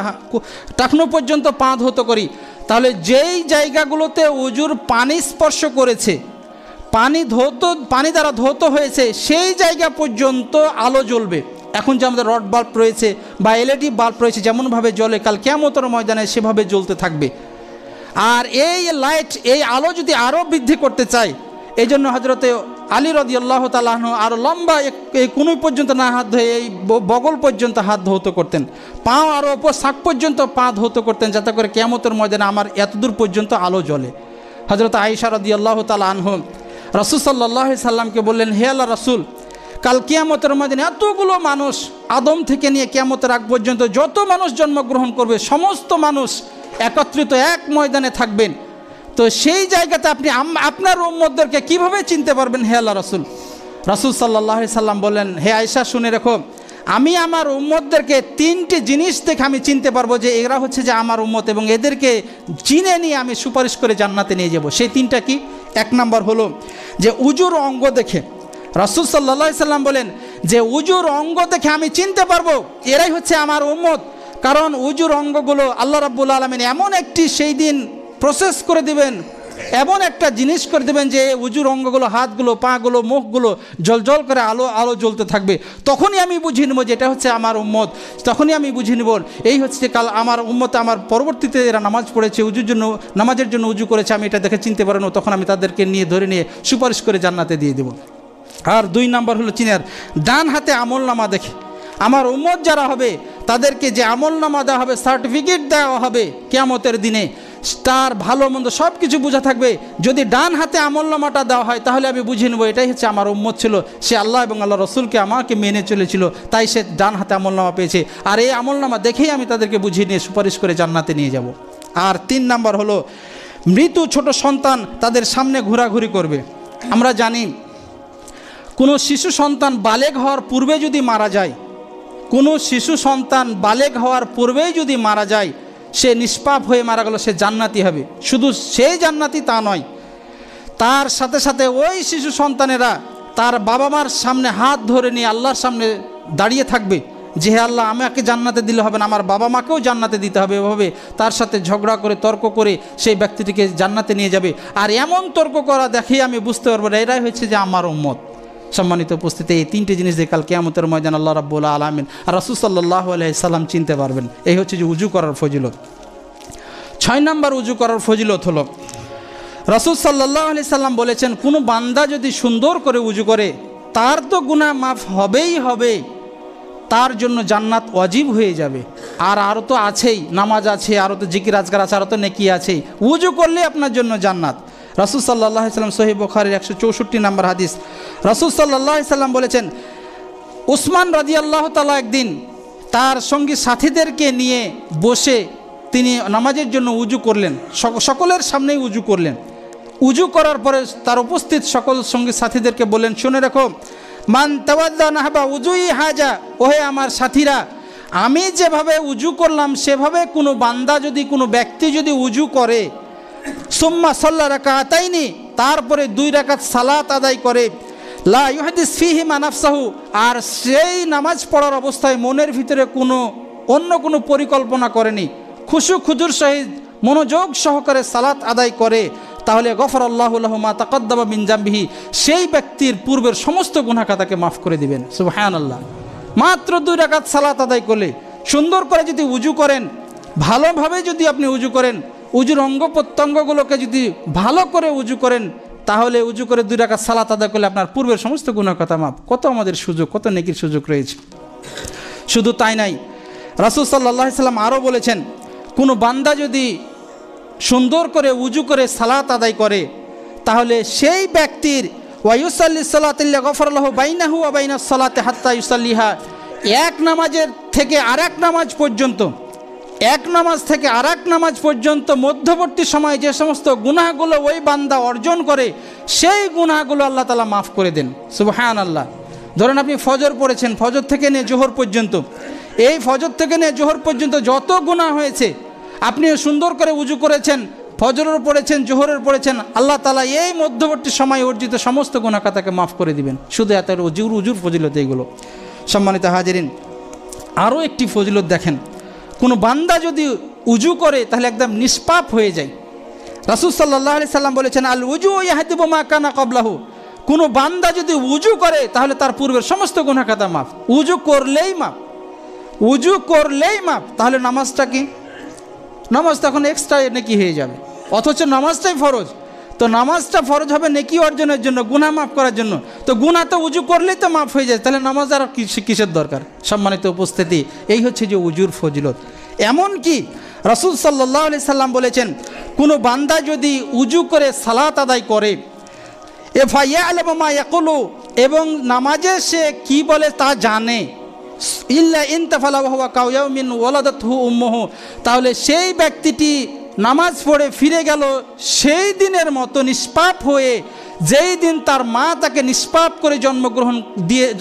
টাকনো পর্যন্ত পা ধৌত করি, তাহলে যেই জায়গাগুলোতে উজুর পানি স্পর্শ করেছে, পানি দ্বারা ধৌত হয়েছে, সেই জায়গা পর্যন্ত আলো জ্বলবে। এখন যে আমাদের রড বাল্ব রয়েছে বা এলইডি বাল্ব রয়েছে, যেমনভাবে জ্বলে কাল কিয়ামতের ময়দানে সেভাবে জ্বলতে থাকবে। আর এই লাইট, এই আলো যদি আরও বৃদ্ধি করতে চায়, এই জন্য হজরতে আলী রাদিয়াল্লাহু তাআলা আনহু আরও লম্বা এই কোনোই পর্যন্ত না হাত ধুয়ে এই বগল পর্যন্ত হাত ধৌত করতেন, পা আরও ওপর শাক পর্যন্ত পা ধৌত করতেন, যাতে করে কিয়ামতের ময়দানে আমার এতদূর পর্যন্ত আলো জ্বলে। হজরত আয়েশা রাদিয়াল্লাহু তাআলা আনহু রাসূল সাল্লাল্লাহু আলাইহি সাল্লামকে বললেন, হে আল্লাহ রাসূল, কাল কিয়ামতের ময়দানে এতগুলো মানুষ, আদম থেকে নিয়ে কিয়ামতের আগ পর্যন্ত যত মানুষ জন্মগ্রহণ করবে, সমস্ত মানুষ একত্রিত এক ময়দানে থাকবেন, তো সেই জায়গাতে আপনি আপনার উম্মতদেরকে কিভাবে চিনতে পারবেন হে আল্লাহ রাসূল? রাসূল সাল্লাল্লাহু আলাইহি সাল্লাম বললেন, হে আয়েশা শুনে রাখো, আমি আমার উম্মতদেরকে 3টি জিনিস দেখে আমি চিনতে পারবো যে এরা হচ্ছে যে আমার উম্মত, এবং এদেরকে চিনে নিয়ে আমি সুপারিশ করে জান্নাতে নিয়ে যাব। সেই 3টা কি? 1 নম্বর হলো যে উজুর অঙ্গ দেখে। রাসূল সাল্লাল্লাহু আলাইহি সাল্লাম বলেন যে উজুর অঙ্গ দেখে আমি চিনতে পারবো এরাই হচ্ছে আমার উম্মত, কারণ উজুর অঙ্গগুলো আল্লাহ রাব্বুল আলামিন এমন একটি সেই দিন প্রসেস করে দিবেন, এমন একটা জিনিস করে দেবেন যে উজুর অঙ্গগুলো, হাতগুলো, পাগুলো, মুখগুলো জলজল করে আলো জ্বলতে থাকবে। তখনই আমি বুঝিয়ে নেব যে এটা হচ্ছে আমার উম্মত, তখনই আমি বুঝিয়ে নেব এই হচ্ছে কাল আমার উম্মত, আমার পরবর্তীতে এরা নামাজ পড়েছে, নামাজের জন্য উজু করেছে, আমি এটা দেখে চিনতে পারবো, তখন আমি তাদেরকে ধরে নিয়ে সুপারিশ করে জান্নাতে দিয়ে দেব। আর 2 নম্বর হলো চিনার ডান হাতে আমলনামা দেখে। আমার উম্মত যারা হবে তাদেরকে যে আমলনামা দেওয়া হবে, সার্টিফিকেট দেওয়া হবে কিয়ামতের দিনে, তার ভালো মন্দ সব কিছু বোঝা থাকবে। যদি ডান হাতে আমলনামাটা দেওয়া হয় তাহলে আমি বুঝে নেব এটাই হচ্ছে আমার উম্মত ছিল, সে আল্লাহ এবং আল্লাহ রসুলকে আমাকে মেনে চলেছিল, তাই সে ডান হাতে আমলনামা পেয়েছে। আর এই আমলনামা দেখেই আমি তাদেরকে বুঝিয়ে নিয়ে সুপারিশ করে জান্নাতে নিয়ে যাব। আর 3 নাম্বার হলো মৃত ছোট সন্তান তাদের সামনে ঘোরাঘুরি করবে। আমরা জানি কোনো শিশু সন্তান বালেগ হওয়ার পূর্বে যদি মারা যায়, কোনো শিশু সন্তান বালেগ হওয়ার পূর্বেই যদি মারা যায়, সে নিষ্পাপ হয়ে মারা গেল, সে জান্নাতি হবে। শুধু সেই জান্নাতি তা নয়, তার সাথে সাথে ওই শিশু সন্তানেরা তার বাবা মার সামনে হাত ধরে নিয়ে আল্লাহর সামনে দাঁড়িয়ে থাকবে যে হে আল্লাহ, আমাকে জান্নাতে দিলে হবে না, আমার বাবা মাকেও জান্নাতে দিতে হবে। এভাবে তার সাথে ঝগড়া করে তর্ক করে সেই ব্যক্তিটিকে জান্নাতে নিয়ে যাবে। আর এমন তর্ক করা দেখেই আমি বুঝতে পারবো না এরাই হচ্ছে যে আমার উম্মত। সম্মানিত উপস্থিতি, এই 3টে জিনিস দিয়ে কাল কিয়ামতের ময়দান আল্লাহ রাব্বুল আলামিন আর রাসূল সাল্লাল্লাহু আলাইহি সাল্লাম চিনতে পারবেন। এই হচ্ছে যে উজু করার ফজিলত। 6 নাম্বার উজু করার ফজিলত হলো রাসূল সাল্লাল্লাহু আলাইহি সাল্লাম বলেছেন, কোনো বান্দা যদি সুন্দর করে উজু করে তার তো গুনাহ মাফ হবেই হবে, তার জন্য জান্নাত ওয়াজিব হয়ে যাবে। আর আরও তো আছেই, নামাজ আছে, আরও তো জিকির আজকার আছে, আরও তো নেকি আছেই। উজু করলে আপনার জন্য জান্নাত। রাসূল সাল্লাল্লাহু আলাইহি সাল্লাম সহিহ বুখারীর 164 নম্বর হাদিস, রাসূল সাল্লাল্লাহু আলাইহি সাল্লাম বলেছেন, উসমান রাদিয়াল্লাহু তাআলা একদিন তার সঙ্গী সাথীদেরকে নিয়ে বসে তিনি নামাজের জন্য উজু করলেন, সকলের সামনেই উজু করলেন। উজু করার পরে তার উপস্থিত সকল সঙ্গী সাথীদেরকে বললেন, শুনে রাখো, মান তাওয়াদ্দা নাহবা উজুই হাজা, ওহে আমার সাথীরা, আমি যেভাবে উজু করলাম সেভাবে কোনো বান্দা যদি, কোনো ব্যক্তি যদি উজু করে, সুম্মা সাল্লা রাকাতাইনি, তারপরে 2 রাকাত সালাত আদায় করে, লা ইউহাদিস ফিহিমা নাফসাহু, আর সেই নামাজ পড়ার অবস্থায় মনের ভিতরে অন্য কোনো পরিকল্পনা করেনি, খুশু খুজুর সহিত মনোযোগ সহকারে সালাত আদায় করে, তাহলে গফরাল্লাহু লাহু মা তাকাদ্দামা মিন জামবিহি, সেই ব্যক্তির পূর্বের সমস্ত গুনাহ তাকে মাফ করে দিবেন। সুবহানাল্লাহ। মাত্র 2 রাকাত সালাত আদায় করলে, সুন্দর করে যদি উজু করেন, ভালোভাবে যদি আপনি উজু করেন, উজুর অঙ্গ প্রত্যঙ্গগুলোকে যদি ভালো করে উজু করেন, তাহলে উজু করে 2 রাকাত সালাত আদায় করলে আপনার পূর্বের সমস্ত গুনাহ মাফ। কত আমাদের সুযোগ, কত নেকির সুযোগ রয়েছে। শুধু তাই নাই, রাসূল সাল্লাল্লাহু আলাইহি সাল্লাম আরও বলেছেন, কোনো বান্দা যদি সুন্দর করে উজু করে সালাত আদায় করে, তাহলে সেই ব্যক্তির ওয়ায়ুসাল্লি সালাতিল্লা গফরাল্লাহু বাইনাহু ওয়া বাইনাস সালাতি হাত্তা ইউসাল্লিহা, এক নামাজের থেকে আরেক নামাজ পর্যন্ত, এক নামাজ থেকে আরেক নামাজ পর্যন্ত মধ্যবর্তী সময়ে যে সমস্ত গুনাহগুলো ওই বান্দা অর্জন করে, সেই গুনাহগুলো আল্লাহ তাআলা মাফ করে দেন। সুবহানাল্লাহ। ধরেন আপনি ফজর পড়েছেন, ফজর থেকে নিয়ে জোহর পর্যন্ত, এই ফজর থেকে নিয়ে জোহর পর্যন্ত যত গুনাহ হয়েছে, আপনি সুন্দর করে উজু করেছেন, ফজরের পড়েছেন, জোহরের পড়েছেন, আল্লাহ তাআলা এই মধ্যবর্তী সময়ে অর্জিত সমস্ত গুনাহ তাকে মাফ করে দিবেন। শুধু এত উজুর ফজিলত এইগুলো। সম্মানিত হাজিরিন, আরও একটি ফজিলত দেখেন, কোনো বান্দা যদি উজু করে তাহলে একদম নিষ্পাপ হয়ে যায়। রাসূল সাল্লাল্লাহু আলাইহি সাল্লাম বলেছেন, আল উজু ইয়াহদিবু মা কানা ক্বাবলাহু, কোনো বান্দা যদি উজু করে তাহলে তার পূর্বের সমস্ত গুনাহ খাতা মাফ। উজু করলেই মাফ, উজু করলেই মাফ। তাহলে নামাজটা কি? নামাজ তখন এক্সট্রা নেকি হয়ে যাবে, অথচ নামাজটাই ফরজ। তো নামাজটা ফরজ হবে নেকি অর্জনের জন্য, গুনাহ মাফ করার জন্য। তো গুনাহ তো উজু করলেই তো মাফ হয়ে যায়, তাহলে নামাজ আর কিসের দরকার? সম্মানিত উপস্থিতি, এই হচ্ছে যে উজুর ফজিলত। এমন কি রাসূল সাল্লাল্লাহু আলাইহি সাল্লাম বলেছেন, কোনো বান্দা যদি উজু করে সালাত আদায় করে, ফায়ালামু মা ইয়াকুলু, এবং নামাজে সে কি বলে তা জানে, ইল্লা ইনতাফালা ওয়া হুয়া কায়াউমিন ওয়ালাদাতহু উম্মুহু, তাহলে সেই ব্যক্তিটি নামাজ পড়ে ফিরে গেল সেই দিনের মতো নিষ্পাপ হয়ে, যেই দিন তার মা তাকে নিষ্পাপ করে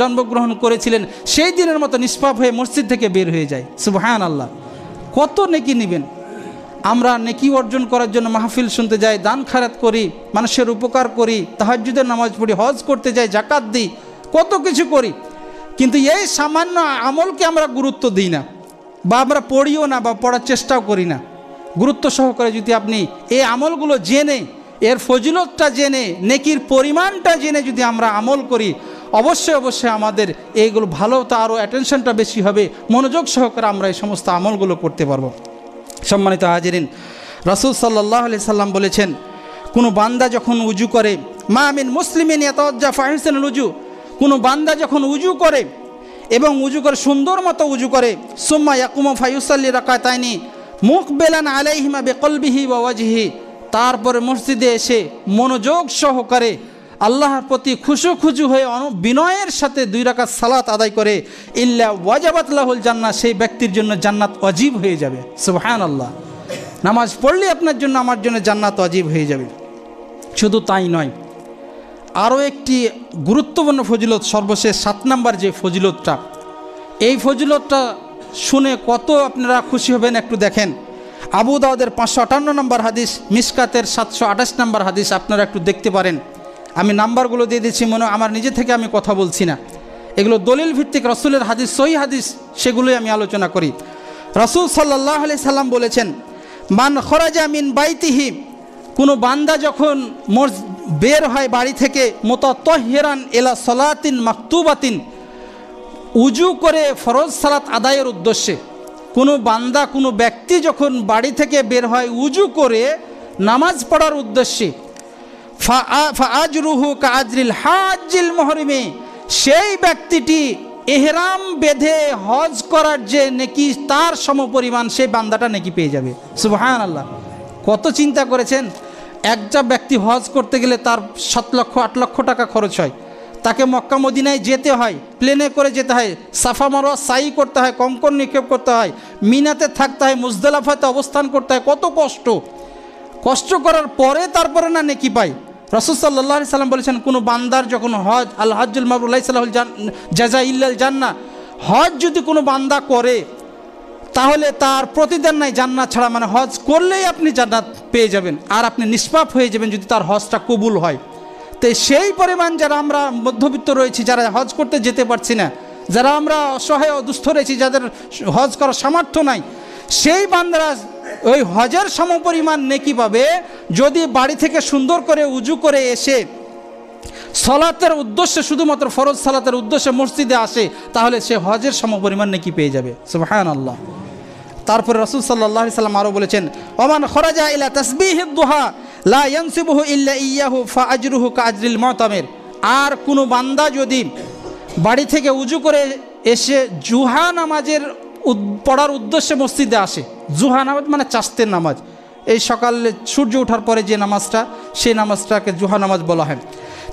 জন্মগ্রহণ করেছিলেন, সেই দিনের মতো নিষ্পাপ হয়ে মসজিদ থেকে বের হয়ে যায়। সুবহানাল্লাহ। কত নেকি নেবেন? আমরা নেকি অর্জন করার জন্য মাহফিল শুনতে যাই, দান খায়রাত করি, মানুষের উপকার করি, তাহাজ্জুদের নামাজ পড়ি, হজ করতে যাই, যাকাত দিই, কত কিছু করি, কিন্তু এই সামান্য আমলকে আমরা গুরুত্ব দিই না, বা আমরা পড়িও না, বা পড়ার চেষ্টাও করি না। গুরুত্ব সহকারে যদি আপনি এই আমলগুলো জেনে, এর ফজিলতটা জেনে, নেকির পরিমাণটা জেনে যদি আমরা আমল করি, অবশ্যই অবশ্যই আমাদের এইগুলো ভালো, তা আরও অ্যাটেনশনটা বেশি হবে, মনোযোগ সহকারে আমরা এই সমস্ত আমলগুলো করতে পারবো। সম্মানিত হাজিরিন, রাসূল সাল্লাল্লাহু আলাইহি সাল্লাম বলেছেন, কোনো বান্দা যখন উজু করে, মা মিন মুসলিমিন ইয়াতাওয়াজ্জা ফাহিসানুল উজু, কোনো বান্দা যখন উজু করে এবং উজু করে সুন্দর মতো উজু করে, সুম্মা ইয়াকুমু ফায়ুসাল্লি রাকাতাইনি, মুকবিলান আলাইহিমা বিকলবিহি ওয়া ওয়াজহি, তারপরে মসজিদে এসে মনোযোগ সহকারে আল্লাহর প্রতি খুশু হয়ে বিনয়ের সাথে 2 রাকাত সালাত আদায় করে, ইল্লা ওয়াজাবাত লাহুল জান্নাহ, সেই ব্যক্তির জন্য জান্নাত ওয়াজিব হয়ে যাবে। সুবহানাল্লাহ। নামাজ পড়লে আপনার জন্য আমার জন্য জান্নাত ওয়াজিব হয়ে যাবে। শুধু তাই নয়, আরও একটি গুরুত্বপূর্ণ ফজিলত, সর্বশেষ 7 নম্বর যে ফজিলতটা, এই ফজিলতটা শুনে কত আপনারা খুশি হবেন একটু দেখেন। আবু দাউদের 558 নম্বর হাদিস, মিশকাতের 728 নম্বর হাদিস, আপনারা একটু দেখতে পারেন। আমি নাম্বারগুলো দিয়ে দিচ্ছি, মনে আমার নিজে থেকে আমি কথা বলছি না, এগুলো দলিল ভিত্তিক রসুলের হাদিস, সহিহ হাদিস, সেগুলোই আমি আলোচনা করি। রাসূল সাল্লাল্লাহু আলাইহি সাল্লাম বলেছেন, মান খরাজা মিন বাইতিহি, কোনো বান্দা যখন বের হয় বাড়ি থেকে, মুতাতাহহিরান ইলা সালাতিন মাকতুবাতিন, উজু করে ফরজ সালাত আদায়ের উদ্দেশ্যে, কোনো বান্দা কোনো ব্যক্তি যখন বাড়ি থেকে বের হয় উজু করে নামাজ পড়ার উদ্দেশ্যে, ফাআজরুহু কাআজরিল হাজ্জিল মুহরিমি, সেই ব্যক্তিটি ইহরাম বেঁধে হজ করার যে নেকি তার সমপরিমাণ সেই বান্দাটা নেকি পেয়ে যাবে। সুবহানাল্লাহ। কত চিন্তা করেছেন, একটা ব্যক্তি হজ করতে গেলে তার 7 লক্ষ 8 লক্ষ টাকা খরচ হয়, তাকে মক্কা মদিনায় যেতে হয়, প্লেনে করে যেতে হয়, সাফা মারওয়া সাই করতে হয়, কঙ্কর নিক্ষেপ করতে হয়, মিনাতে থাকতে হয়, মুজদালিফাতে অবস্থান করতে হয়, কত কষ্ট করার পরে তারপরে না নেকি পায়। রাসূল সাল্লাল্লাহু আলাইহি সাল্লাম বলেছেন, কোনো বান্দার যখন হজ, আল হজ্জুল মাবরুর লাইসা লাহুল জাযা ইল্লাল জান্নাহ, হজ যদি কোনো বান্দা করে তাহলে তার প্রতিদান নাই জান্নাত ছাড়া, মানে হজ করলেই আপনি জান্নাত পেয়ে যাবেন আর আপনি নিষ্পাপ হয়ে যাবেন যদি তার হজটা কবুল হয়। তো সেই পরিমাণ যারা আমরা মধ্যবিত্ত রয়েছি, যারা হজ করতে যেতে পারছি না, যারা আমরা অসহায় দুস্থ রয়েছি, যাদের হজ করার সামর্থ্য নাই, সেই বান্দারা ওই হজের সমপরিমাণ নেকি পাবে যদি বাড়ি থেকে সুন্দর করে উজু করে এসে সালাতের উদ্দেশ্যে, শুধুমাত্র ফরজ সালাতের উদ্দেশ্যে মসজিদে আসে, তাহলে সে হজের সমপরিমাণ নেকি পেয়ে যাবে। সুবহানাল্লাহ। তারপরে রাসূল সাল্লাল্লাহু আলাইহি সাল্লাম আরও বলেছেন, ওমান খরাজা ইলা তাসবিহিদ দুহা লা ইয়ানসিবুহু ইল্লা ইয়াহু ফাআজরুহু কাআজরিল মুতামির, আর কোনো বান্দা যদি বাড়ি থেকে উজু করে এসে জুহা নামাজের পড়ার উদ্দেশ্যে মসজিদে আসে, জুহা নামাজ মানে চাস্তের নামাজ, এই সকালে সূর্য ওঠার পরে যে নামাজটা, সেই নামাজটাকে জুহা নামাজ বলা হয়।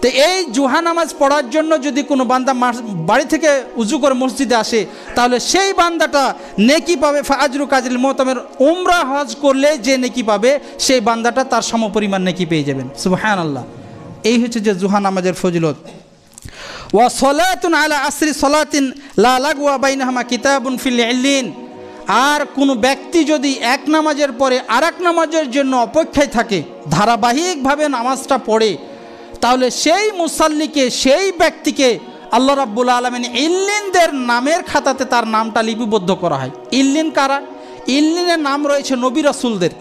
তো এই জুহা নামাজ পড়ার জন্য যদি কোনো বান্দা বাড়ি থেকে উজু করে মসজিদে আসে, তাহলে সেই বান্দাটা নেকি পাবে ফাআজরু কাজরিল মুতামির, উমরা হজ করলে যে নেকি পাবে সেই বান্দাটা তার সমপরিমাণ নেকি পেয়ে যাবেন। সুবহানাল্লাহ। এই হচ্ছে যে জুহা নামাজের ফজিলত। ওয়া সালাতুন আলা আসরি সালাতিন লা লাগওয়া বাইনাহুমা কিতাবুন ফিল ইল্লিন, আর কোনো ব্যক্তি যদি এক নামাজের পরে আরেক নামাজের জন্য অপেক্ষায় থাকে, ধারাবাহিকভাবে নামাজটা পড়ে, তাহলে সেই মুসাল্লিকে, সেই ব্যক্তিকে আল্লাহ রাব্বুল আলামিন ইল্লিনদের নামের খাতাতে তার নামটা লিপিবদ্ধ করা হয়। ইল্লিন কারা? ইল্লিনের নাম রয়েছে নবী রাসূলদের,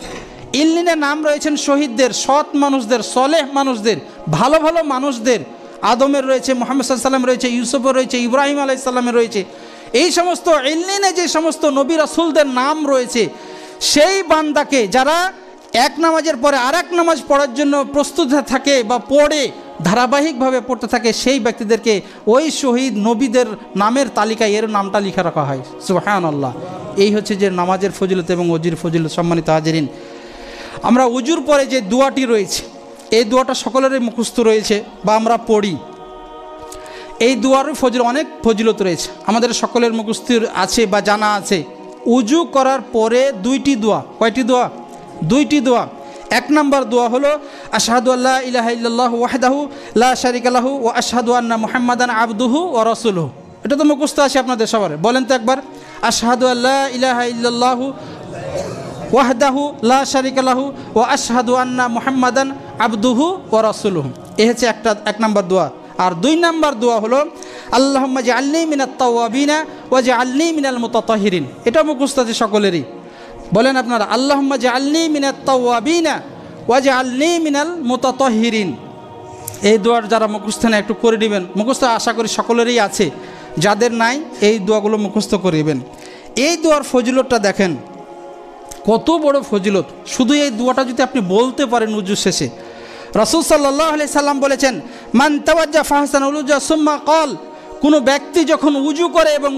ইল্লিনের নাম রয়েছেন শহীদদের, সৎ মানুষদের, সলেহ মানুষদের, ভালো ভালো মানুষদের। আদমের রয়েছে, মুহাম্মদ সাল্লাল্লাহু আলাইহি ওয়াসাল্লাম রয়েছে, ইউসুফের রয়েছে, ইব্রাহিম আলাইহিস সালামের রয়েছে। এই সমস্ত ইল্লিনে যে সমস্ত নবী রাসূলদের নাম রয়েছে, সেই বান্দাকে যারা এক নামাজের পরে আরেক নামাজ পড়ার জন্য প্রস্তুত থাকে বা পড়ে, ধারাবাহিকভাবে পড়তে থাকে, সেই ব্যক্তিদেরকে ওই শহীদ নবীদের নামের তালিকায় এর নামটা লিখে রাখা হয়। সুবহানাল্লাহ। এই হচ্ছে যে নামাজের ফজিলত এবং ওজির ফজিলত। সম্মানিত হাজিরিন, আমরা উজুর পরে যে দোয়াটি রয়েছে, এই দোয়াটা সকলেরই মুখস্থ রয়েছে বা আমরা পড়ি। এই দোয়ারও অনেক ফজিলত রয়েছে, আমাদের সকলের মুখস্থ আছে বা জানা আছে। উজু করার পরে 2টি দোয়া। কয়টি দোয়া? 2টি দোয়া। 1 নম্বর দোয়া হলো আশহাদু আল্লা ইলাহা ইল্লাল্লাহু ওয়াহদাহু লা শারীকা লাহু ওয়া আশহাদু আন্না মুহাম্মাদান আবদুহু ওয়া রাসূলুহু। এটা তো মুখস্থ আছে আপনাদের সবার, বলেন তো একবার, আশহাদু আল্লা ইলাহা ইল্লাল্লাহু ওয়াহদাহু লা শারীকা লাহু ওয়া আশহাদু আন্না মুহাম্মাদান আবদুহু ওয়া রাসূলুহু। এই হচ্ছে 1 নম্বর দোয়া। আর 2 নম্বর দোয়া হলো আল্লাহুম্মা জাআলনি মিনাত তাওয়াবিনা ওয়া জাআলনি মিনাল মুতাতাহহিরিন। এটা মুখস্থ আছে সকলেরই, বলেন আপনারা, আল্লাহুম্মা জাআলনি মিনাত তাওয়াবিনা ওয়া জাআলনি মিনাল মুতাতাহহিরিন। এই দোয়ার যারা মুখস্থ না একটু করে নেবেন, মুখস্থ আশা করি সকলেরই আছে, যাদের নাই এই দোয়াগুলো মুখস্থ করিবেন। এই দোয়ার ফজিলতটা দেখেন কত বড় ফজিলত। শুধু এই দোয়াটা যদি আপনি বলতে পারেন উজু শেষে, রাসূল সাল্লাল্লাহু আলাইহি সাল্লাম বলেছেন, মান তাওয়াজ্জা ফাহসানাল উজু সুম্মা ক্বাল, কোনো ব্যক্তি যখন উজু করে এবং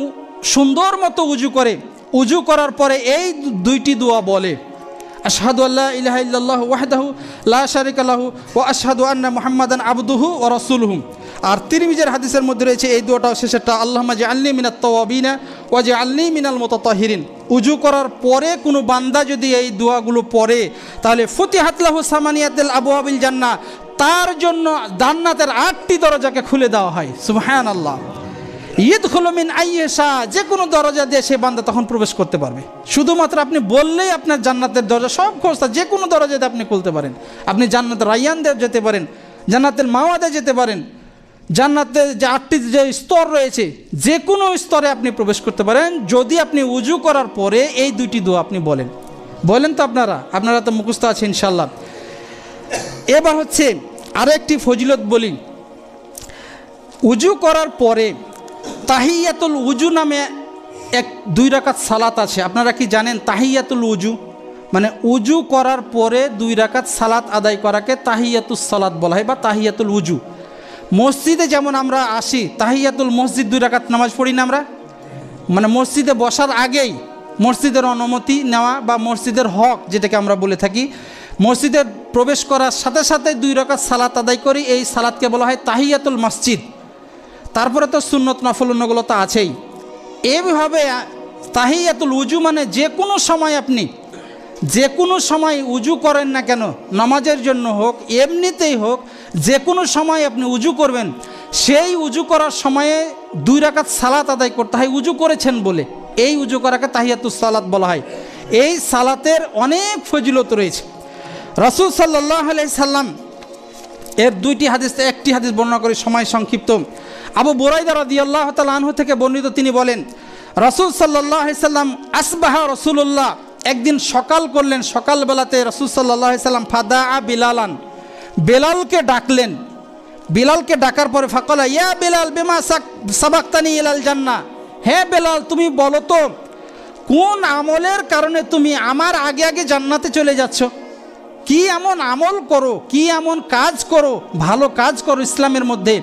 সুন্দর মতো উজু করে, উজু করার পরে এই দুইটি দোয়া বলে, আশহাদু আল্লা ইলাহা ইল্লাল্লাহু ওয়াহদাহু লা শারিকা লাহু ওয়া আশহাদু আন্না মুহাম্মাদান আবদুহু ওয়া রাসূলুহু। আর তিরমিজির হাদিসের মধ্যে রয়েছে এই দোয়াটাও শেষেরটা, আল্লাহুম্মা জাআলনি মিনাত তাওয়াবিনা ওয়া জাআলনি মিনাল মুতাতাহহিরিন। উজু করার পরে কোনো বান্দা যদি এই দোয়াগুলো পড়ে তাহলে ফুতিহাত লাহু সামানিয়াতুল আবওয়াবিল জান্নাহ, তার জন্য জান্নাতের 8টি দরজাকে খুলে দেওয়া হয়। সুবহানাল্লাহ। ইদখুলু মিন আইয়িশা, যে কোনো দরজা দিয়ে সে বান্দা তখন প্রবেশ করতে পারবে। শুধুমাত্র আপনি বললেই আপনার জান্নাতের দরজা সব খোঁজা, যে কোনো দরজা দিয়ে আপনি খুলতে পারেন। আপনি জান্নাতের রায়্যান দিয়ে যেতে পারেন, জান্নাতের মাওয়াদে যেতে পারেন, জান্নাতের যে 8টি যে স্তর রয়েছে যে কোনো স্তরে আপনি প্রবেশ করতে পারেন যদি আপনি উজু করার পরে এই দুইটি দোয়া আপনি বলেন তো আপনারা তো মুখস্থ আছে ইনশাল্লাহ। এবার হচ্ছে আরও একটি ফজিলত বলি, উজু করার পরে তাহিয়াতুল উজু নামে 2 রাকাত সালাত আছে। আপনারা কি জানেন তাহিয়াতুল উজু মানে উজু করার পরে 2 রাকাত সালাত আদায় করাকে তাহিয়াতুস সালাত বলা হয় বা তাহিয়াতুল উজু। মসজিদে যেমন আমরা আসি তাহিয়াতুল মসজিদ 2 রাকাত নামাজ পড়ি না আমরা, মানে মসজিদে বসার আগেই মসজিদের অনুমতি নেওয়া বা মসজিদের হক যেটাকে আমরা বলে থাকি, মসজিদে প্রবেশ করার সাথে সাথে 2 রাকাত সালাত আদায় করি, এই সালাতকে বলা হয় তাহিয়াতুল মসজিদ। তারপরে তো সুন্নত নফল অন্যগুলো তো আছেই। এইভাবে তাহিয়াতুল উজু মানে যে কোনো সময় আপনি যে কোনো সময় উজু করেন না কেন, নামাজের জন্য হোক এমনিতেই হোক, যে কোনো সময় আপনি উজু করবেন, সেই উজু করার সময়ে 2 রাকাত সালাত আদায় করতে হয় উজু করেছেন বলে। এই উজু করাকে তাহিয়াতুস সালাত বলা হয়। এই সালাতের অনেক ফজিলত রয়েছে। রাসূল সাল্লাল্লাহু আলাইহি সাল্লাম এর 2টি হাদিস, একটি হাদিস বর্ণনা করে, সময় সংক্ষিপ্ত। আবু বুরাইদা রাদিয়াল্লাহু তাআলা আনহু থেকে বর্ণিত, তিনি বলেন রাসূল সাল্লাল্লাহু আলাইহি সাল্লাম আসবাহা রাসূলুল্লাহ, একদিন সকাল করলেন, সকালবেলাতে রাসূল সাল্লাল্লাহু আলাইহি সাল্লাম ফাদা বিলালান, বেলালকে ডাকলেন। বেলালকে ডাকার পরে ফাকালা ইয়া বেলাল বিমা সাবাকতানি ইলাল জান্নাহ, হে বেলাল তুমি বলো তো কোন আমলের কারণে তুমি আমার আগে আগে জান্নাতে চলে যাচ্ছ? কি এমন আমল করো, কি এমন কাজ করো, ভালো কাজ করো ইসলামের মধ্যে,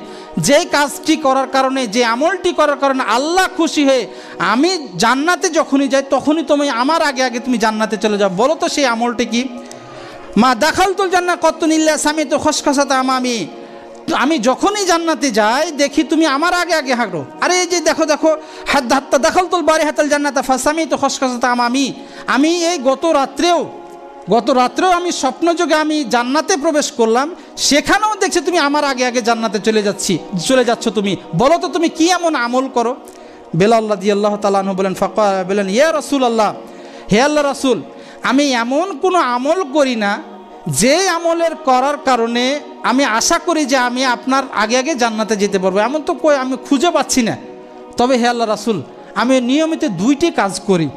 যেই কাজটি করার কারণে, যে আমলটি করার কারণে আল্লাহ খুশি হয়ে আমি জান্নাতে যখনই যাই তখনই তুমি আমার আগে আগে তুমি জান্নাতে চলে যাও, বলো তো সেই আমলটি কি? মা দাখালতুল জান্নাহ কত্তুন ইল্লা সামিতু খসখসাতা আমামি, আমি যখনই জান্নাতে যাই দেখি তুমি আমার আগে আগে হাঁটো। আরে এই যে দেখো হাত্তা দাখালতুল বারিহাতাল জান্নাতা ফাসামিতু খসখসাতা আমামি, আমি এই গত রাত্রেও আমি স্বপ্নযোগে আমি জান্নাতে প্রবেশ করলাম, সেখানেও দেখছি তুমি আমার আগে আগে জান্নাতে চলে যাচ্ছ তুমি, বলো তো তুমি কি এমন আমল করো? বেলাল রাদিয়াল্লাহু তাআলা আনহু বলেন ইয়া রাসূলুল্লাহ, হে আল্লাহ রাসূল, আমি এমন কোনো আমল করি না যে আমলের করার কারণে আমি আশা করি যে আমি আপনার আগে আগে জান্নাতে যেতে পারবো, এমন তো আমি খুঁজে পাচ্ছি না। তবে হে আল্লাহ রাসূল, আমি নিয়মিত 2টি কাজ করি,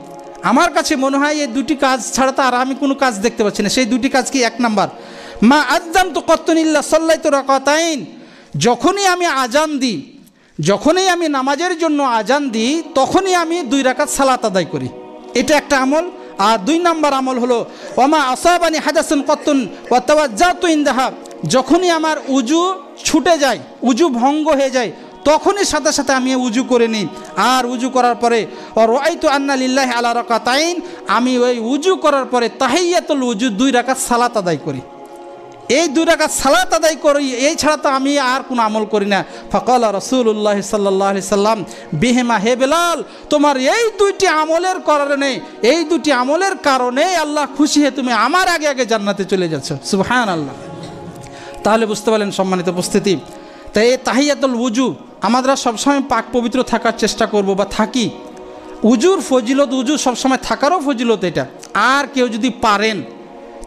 আমার কাছে মনে হয় এই 2টি কাজ ছাড়া তো আর আমি কোনো কাজ দেখতে পাচ্ছি না। সেই 2টি কাজ কি? 1 নাম্বার, মা আযানতু কত্তুন ইল্লা সাল্লাইতু রাকাতাইন, যখনই আমি আজান দিই, যখনই আমি নামাজের জন্য আজান দিই তখনই আমি 2 রাকাত সালাত আদায় করি, এটা একটা আমল। আর 2 নাম্বার আমল হলো ওমা আসাবানি হাদাসুন কত্তুন ওয়া তাওয়াজ্জাতু ইনদাহা, যখনই আমার উজু ছুটে যায়, উজু ভঙ্গ হয়ে যায়, তখনই সাথে সাথে আমি উজু করে নিই। আর উজু করার পরে রাআইতু আন্না লিল্লাহি আলা রাকাতাইন, আমি ওই উজু করার পরে তাহিয়াতুল উজু 2 রাকাত সালাত আদায় করি। এই 2 রাকাত সালাত আদায় করি, এই ছাড়া তো আমি আর কোনো আমল করি না। ফাকালা রাসূলুল্লাহ সাল্লাল্লাহু আলাইহি সাল্লাম বিহিমা, হে বেলাল তোমার এই 2টি আমলের কারণে, এই 2টি আমলের কারণে আল্লাহ খুশি হয়ে তুমি আমার আগে আগে জান্নাতে চলে যাচ্ছ। সুবহানাল্লাহ। তাহলে বুঝতে পারলেন সম্মানিত উপস্থিতি, তাই এই তাহিয়াতুল উজু আমরা সবসময় পাক পবিত্র থাকার চেষ্টা করব বা থাকি। উজুর ফজিলত, উজু সবসময় থাকারও ফজিলত এটা। আর কেউ যদি পারেন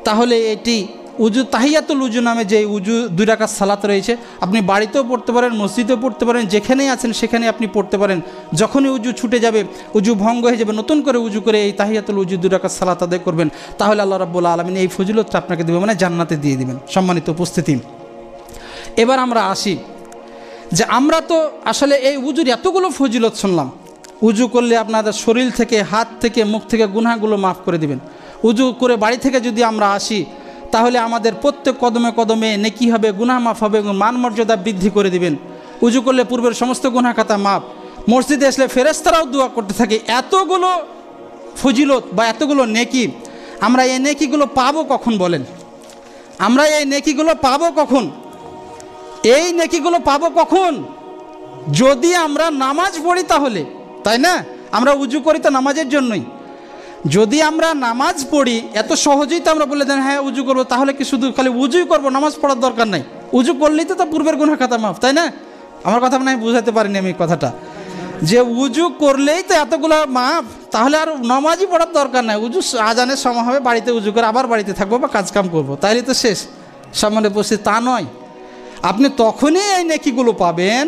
তাহলে এটি উজু তাহিয়াতুল উজু নামে যে উজু 2 রাকাত সালাত রয়েছে, আপনি বাড়িতেও পড়তে পারেন, মসজিদেও পড়তে পারেন, যেখানেই আছেন সেখানে আপনি পড়তে পারেন। যখনই উজু ছুটে যাবে, উজু ভঙ্গ হয়ে যাবে, নতুন করে উজু করে এই তাহিয়াতুল উজু 2 রাকাত সালাত আদায় করবেন, তাহলে আল্লাহ রাব্বুল আলামিন এই ফজিলতটা আপনাকে দেবে, মানে জান্নাতে দিয়ে দিবেন। সম্মানিত উপস্থিতি, এবার আমরা আসি যে আমরা তো আসলে এই উজুর এতগুলো ফজিলত শুনলাম। উজু করলে আপনাদের শরীর থেকে, হাত থেকে, মুখ থেকে গুনাহগুলো মাফ করে দিবেন। উজু করে বাড়ি থেকে যদি আমরা আসি তাহলে আমাদের প্রত্যেক কদমে কদমে নেকি হবে, গুনাহ মাফ হবে, মান মর্যাদা বৃদ্ধি করে দিবেন। উজু করলে পূর্বের সমস্ত গুনাহ খাতা মাফ। মসজিদে আসলে ফেরেশতারাও দোয়া করতে থাকে। এতগুলো ফজিলত বা এতগুলো নেকি, আমরা এই নেকিগুলো পাবো কখন বলেন? আমরা এই নেকিগুলো পাবো কখন? এই নেকিগুলো পাবো কখন? যদি আমরা নামাজ পড়ি তাহলে, তাই না? আমরা উজু করি তো নামাজের জন্যই। যদি আমরা নামাজ পড়ি, এত সহজেই তো আমরা বলে দেন হ্যাঁ উজু করবো, তাহলে কি শুধু খালি উজুই করবো, নামাজ পড়ার দরকার নাই? উজু করলেই তো পূর্বের গুনাহ খাতা মাফ, তাই না? আমার কথা মানে বুঝাতে পারিনি আমি কথাটা, যে উজু করলেই তো এতগুলো মাফ, তাহলে আর নামাজই পড়ার দরকার নাই। উজু আজানের সময় হবে, বাড়িতে উজু করে আবার বাড়িতে থাকবো বা কাজকাম করবো, তাইলে তো শেষ। সামনে বসে তা নয়, আপনি তখনই এই নেকিগুলো পাবেন।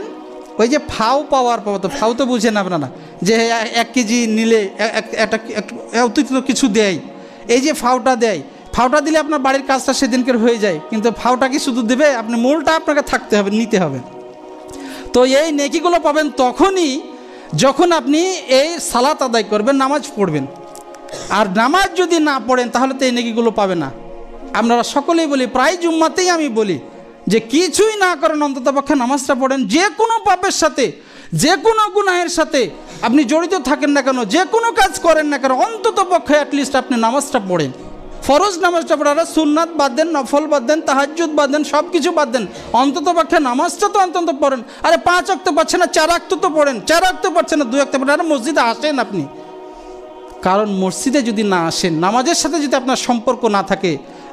ওই যে ফাও পাওয়ার পর, তো ফাও তো বুঝেন আপনারা, যে 1 কেজি নিলে একটা অতিরিক্ত কিছু দেয়, এই যে ফাওটা দেয়, ফাওটা দিলে আপনার বাড়ির কাজটা সেদিনকার হয়ে যায়, কিন্তু ফাওটা কি শুধু দেবে? আপনি মূলটা আপনাকে থাকতে হবে, নিতে হবে। তো এই নেকিগুলো পাবেন তখনই যখন আপনি এই সালাত আদায় করবেন, নামাজ পড়বেন। আর নামাজ যদি না পড়েন তাহলে তো এই নেকিগুলো পাবে না। আপনারা সকলেই বলি, প্রায় জুম্মাতেই আমি বলি যে কিছুই না করেন অন্ততপক্ষে নামাজটা পড়েন। যে কোনো পাপের সাথে, যে কোনো গুনাহের সাথে আপনি জড়িত থাকেন না কেন, যে কোনো কাজ করেন না কেন, অন্ততপক্ষে অ্যাটলিস্ট আপনি নামাজটা পড়েন। ফরজ নামাজটা পড়ারা, সুন্নাত বাদ দেন, নফল বাদ দেন, তাহাজ্জুদ বাদ দেন, সব কিছু বাদ দেন, অন্ততপক্ষে নামাজটা তো অন্তত পড়েন। আরে 5 ওয়াক্ত পাচ্ছেন না, 4 ওয়াক্ত তো পড়েন, 4 ওয়াক্ত পাচ্ছেন না, 2 ওয়াক্ত পড়েন। আরে মসজিদে আসেন আপনি, কারণ মসজিদে যদি না আসেন, নামাজের সাথে যদি আপনার সম্পর্ক না থাকে,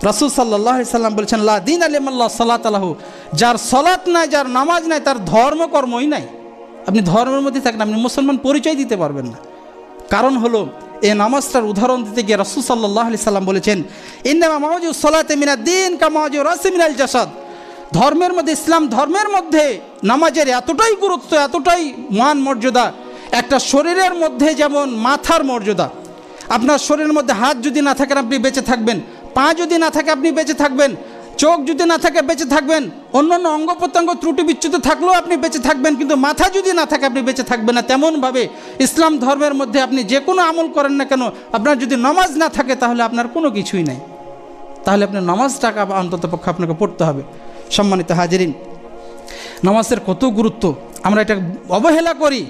রাসূল সাল্লাল্লাহু আলাইহি সাল্লাম বলেছেন লা দীন আলিমাল্লাহ সালাত আলাহু, যার সালাত নাই, যার নামাজ নাই, তার ধর্মকর্মই নাই। আপনি ধর্মের মধ্যে থাকেন, আপনি মুসলমান পরিচয় দিতে পারবেন না। কারণ হলো এই নামাজটার উদাহরণ দিতে গিয়ে রাসূল সাল্লাল্লাহু আলাইহি সাল্লাম বলেছেন ইন্নামা মাওয়াজু সালাতে মিনাদ দ্বীন কামা ওয়াজু রাসি মিনাল জাসাদ। ধর্মের মধ্যে, ইসলাম ধর্মের মধ্যে নামাজের এতটাই গুরুত্ব, এতটাই মান মর্যাদা, একটা শরীরের মধ্যে যেমন মাথার মর্যাদা। আপনার শরীরের মধ্যে হাত যদি না থাকে আপনি বেঁচে থাকবেন, পা যদি না থাকে আপনি বেঁচে থাকবেন, চোখ যদি না থাকে বেঁচে থাকবেন, অন্যান্য অঙ্গ প্রত্যঙ্গ ত্রুটি বিচ্যুত থাকলেও আপনি বেঁচে থাকবেন, কিন্তু মাথা যদি না থাকে আপনি বেঁচে থাকবেন না। তেমনভাবে ইসলাম ধর্মের মধ্যে আপনি যে কোনো আমল করেন না কেন, আপনার যদি নামাজ না থাকে তাহলে আপনার কোনো কিছুই নাই। তাহলে আপনার নামাজটাকে অন্ততপক্ষে আপনাকে পড়তে হবে। সম্মানিত হাজিরিন, নামাজের কত গুরুত্ব, আমরা এটা অবহেলা করি,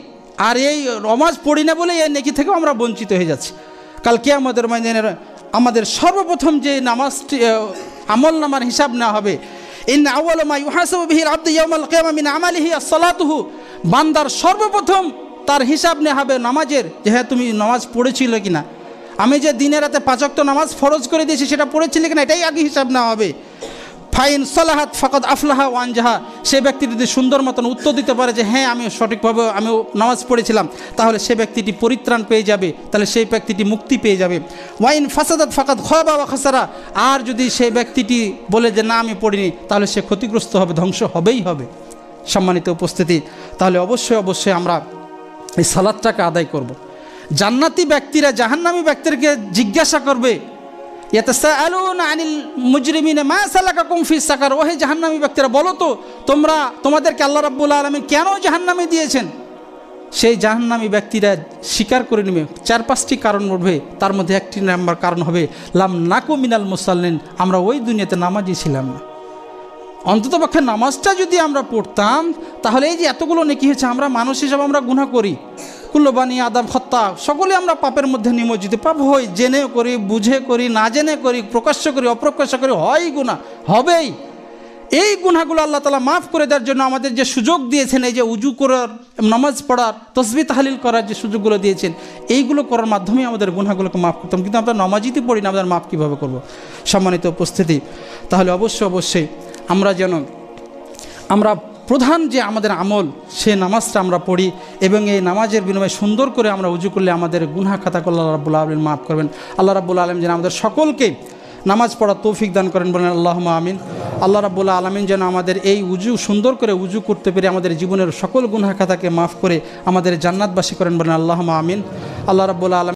আর এই নামাজ পড়ি না বলে এই নেকি থেকেও আমরা বঞ্চিত হয়ে যাচ্ছি। কাল কিয়ামতের ময়দানে আমাদের সর্বপ্রথম যে নামাজটি আমল নামার হিসাব নেওয়া হবে, ইন্না আউয়ালা মা ইউহাসাবু বিহিল আবদু ইয়াউমাল কিয়ামা মিন আমালিহি আস-সালাতুহু, বান্দার সর্বপ্রথম তার হিসাব নেওয়া হবে নামাজের, যে হ্যাঁ তুমি নামাজ পড়েছিলে কিনা, আমি যে দিনে রাতে 5 ওয়াক্ত নামাজ ফরজ করে দিয়েছি সেটা পড়েছিলে কিনা, এটাই আগে হিসাব নেওয়া হবে। ফাইন সালাহাত ফাকাদ আফলাহা ওয়া আনজাহা, সে ব্যক্তি যদি সুন্দর মতন উত্তর দিতে পারে যে হ্যাঁ আমি সঠিকভাবে আমি নামাজ পড়েছিলাম, তাহলে সে ব্যক্তিটি পরিত্রাণ পেয়ে যাবে, তাহলে সেই ব্যক্তিটি মুক্তি পেয়ে যাবে। ওয়াইন ফাসাদাত ফাকাদ খাবা ওয়া খাসারা, আর যদি সেই ব্যক্তিটি বলে যে না আমি পড়িনি, তাহলে সে ক্ষতিগ্রস্ত হবে, ধ্বংস হবেই হবে। সম্মানিত উপস্থিতি, তাহলে অবশ্যই আমরা এই সালাতটাকে আদায় করব। জান্নাতি ব্যক্তিরা জাহান্নামী ব্যক্তিকে জিজ্ঞাসা করবে, ইয়াতাসাআলুনা আনিল মুজরিমিনা মা সালাকাকুম ফিস সাকার, ওহে জাহান্নামী ব্যক্তিরা বলো তো তোমাদেরকে আল্লাহ রাব্বুল আলামিন কেন জাহান্নামে দিয়েছেন? সেই জাহান্নামী ব্যক্তিরা স্বীকার করে নেবে 4-5টি কারণ বলবে, তার মধ্যে একটি নাম্বার কারণ হবে লাম নাকু মিনাল মুসাল্লিন, আমরা ওই দুনিয়াতে নামাজি ছিলাম না। অন্ততপক্ষে নামাজটা যদি আমরা পড়তাম তাহলে এই যে এতগুলো নেকি হয়েছে, আমরা মানুষ হিসাবে আমরা গুনাহ করি, কুল্লবানি আদাব হত্যা, সকলে আমরা পাপের মধ্যে নিমজ্জিত। পাপ হয়, জেনে করি, বুঝে করি, না জেনে করি, প্রকাশ্য করি, অপ্রকাশ্য করি, হয় গুনাহ হবেই। এই গুনাহগুলো আল্লাহ তাআলা মাফ করে দেওয়ার জন্য আমাদের যে সুযোগ দিয়েছেন, এই যে উজু করার, নামাজ পড়ার, তসবিহ তাহলিল করার যে সুযোগগুলো দিয়েছেন, এইগুলো করার মাধ্যমে আমাদের গুনাহগুলোকে মাফ করতাম। কিন্তু আমরা নামাজই পড়ি না, আমাদের মাফ কীভাবে করব? সম্মানিত উপস্থিতি, তাহলে অবশ্যই আমরা প্রধান যে আমাদের আমল, সে নামাজটা আমরা পড়ি, এবং এই নামাজের বিনিময়ে সুন্দর করে আমরা উজু করলে আমাদের গুনাহ খাতাগুলো আল্লাহ রাব্বুল আলামিন মাফ করবেন। আল্লাহ রাব্বুল আলামিন যেন আমাদের সকলকে নামাজ পড়ার তৌফিক দান করেন, বলেন আল্লাহুম্মা আমিন। আল্লাহ রাব্বুল আলামিন যেন আমাদের এই উজু সুন্দর করে উজু করতে পেরে আমাদের জীবনের সকল গুনাহ খাতাকে মাফ করে আমাদের জান্নাতবাসী করেন, বলেন আল্লাহুম্মা আমিন। আল্লাহ রাব্বুল আলামিন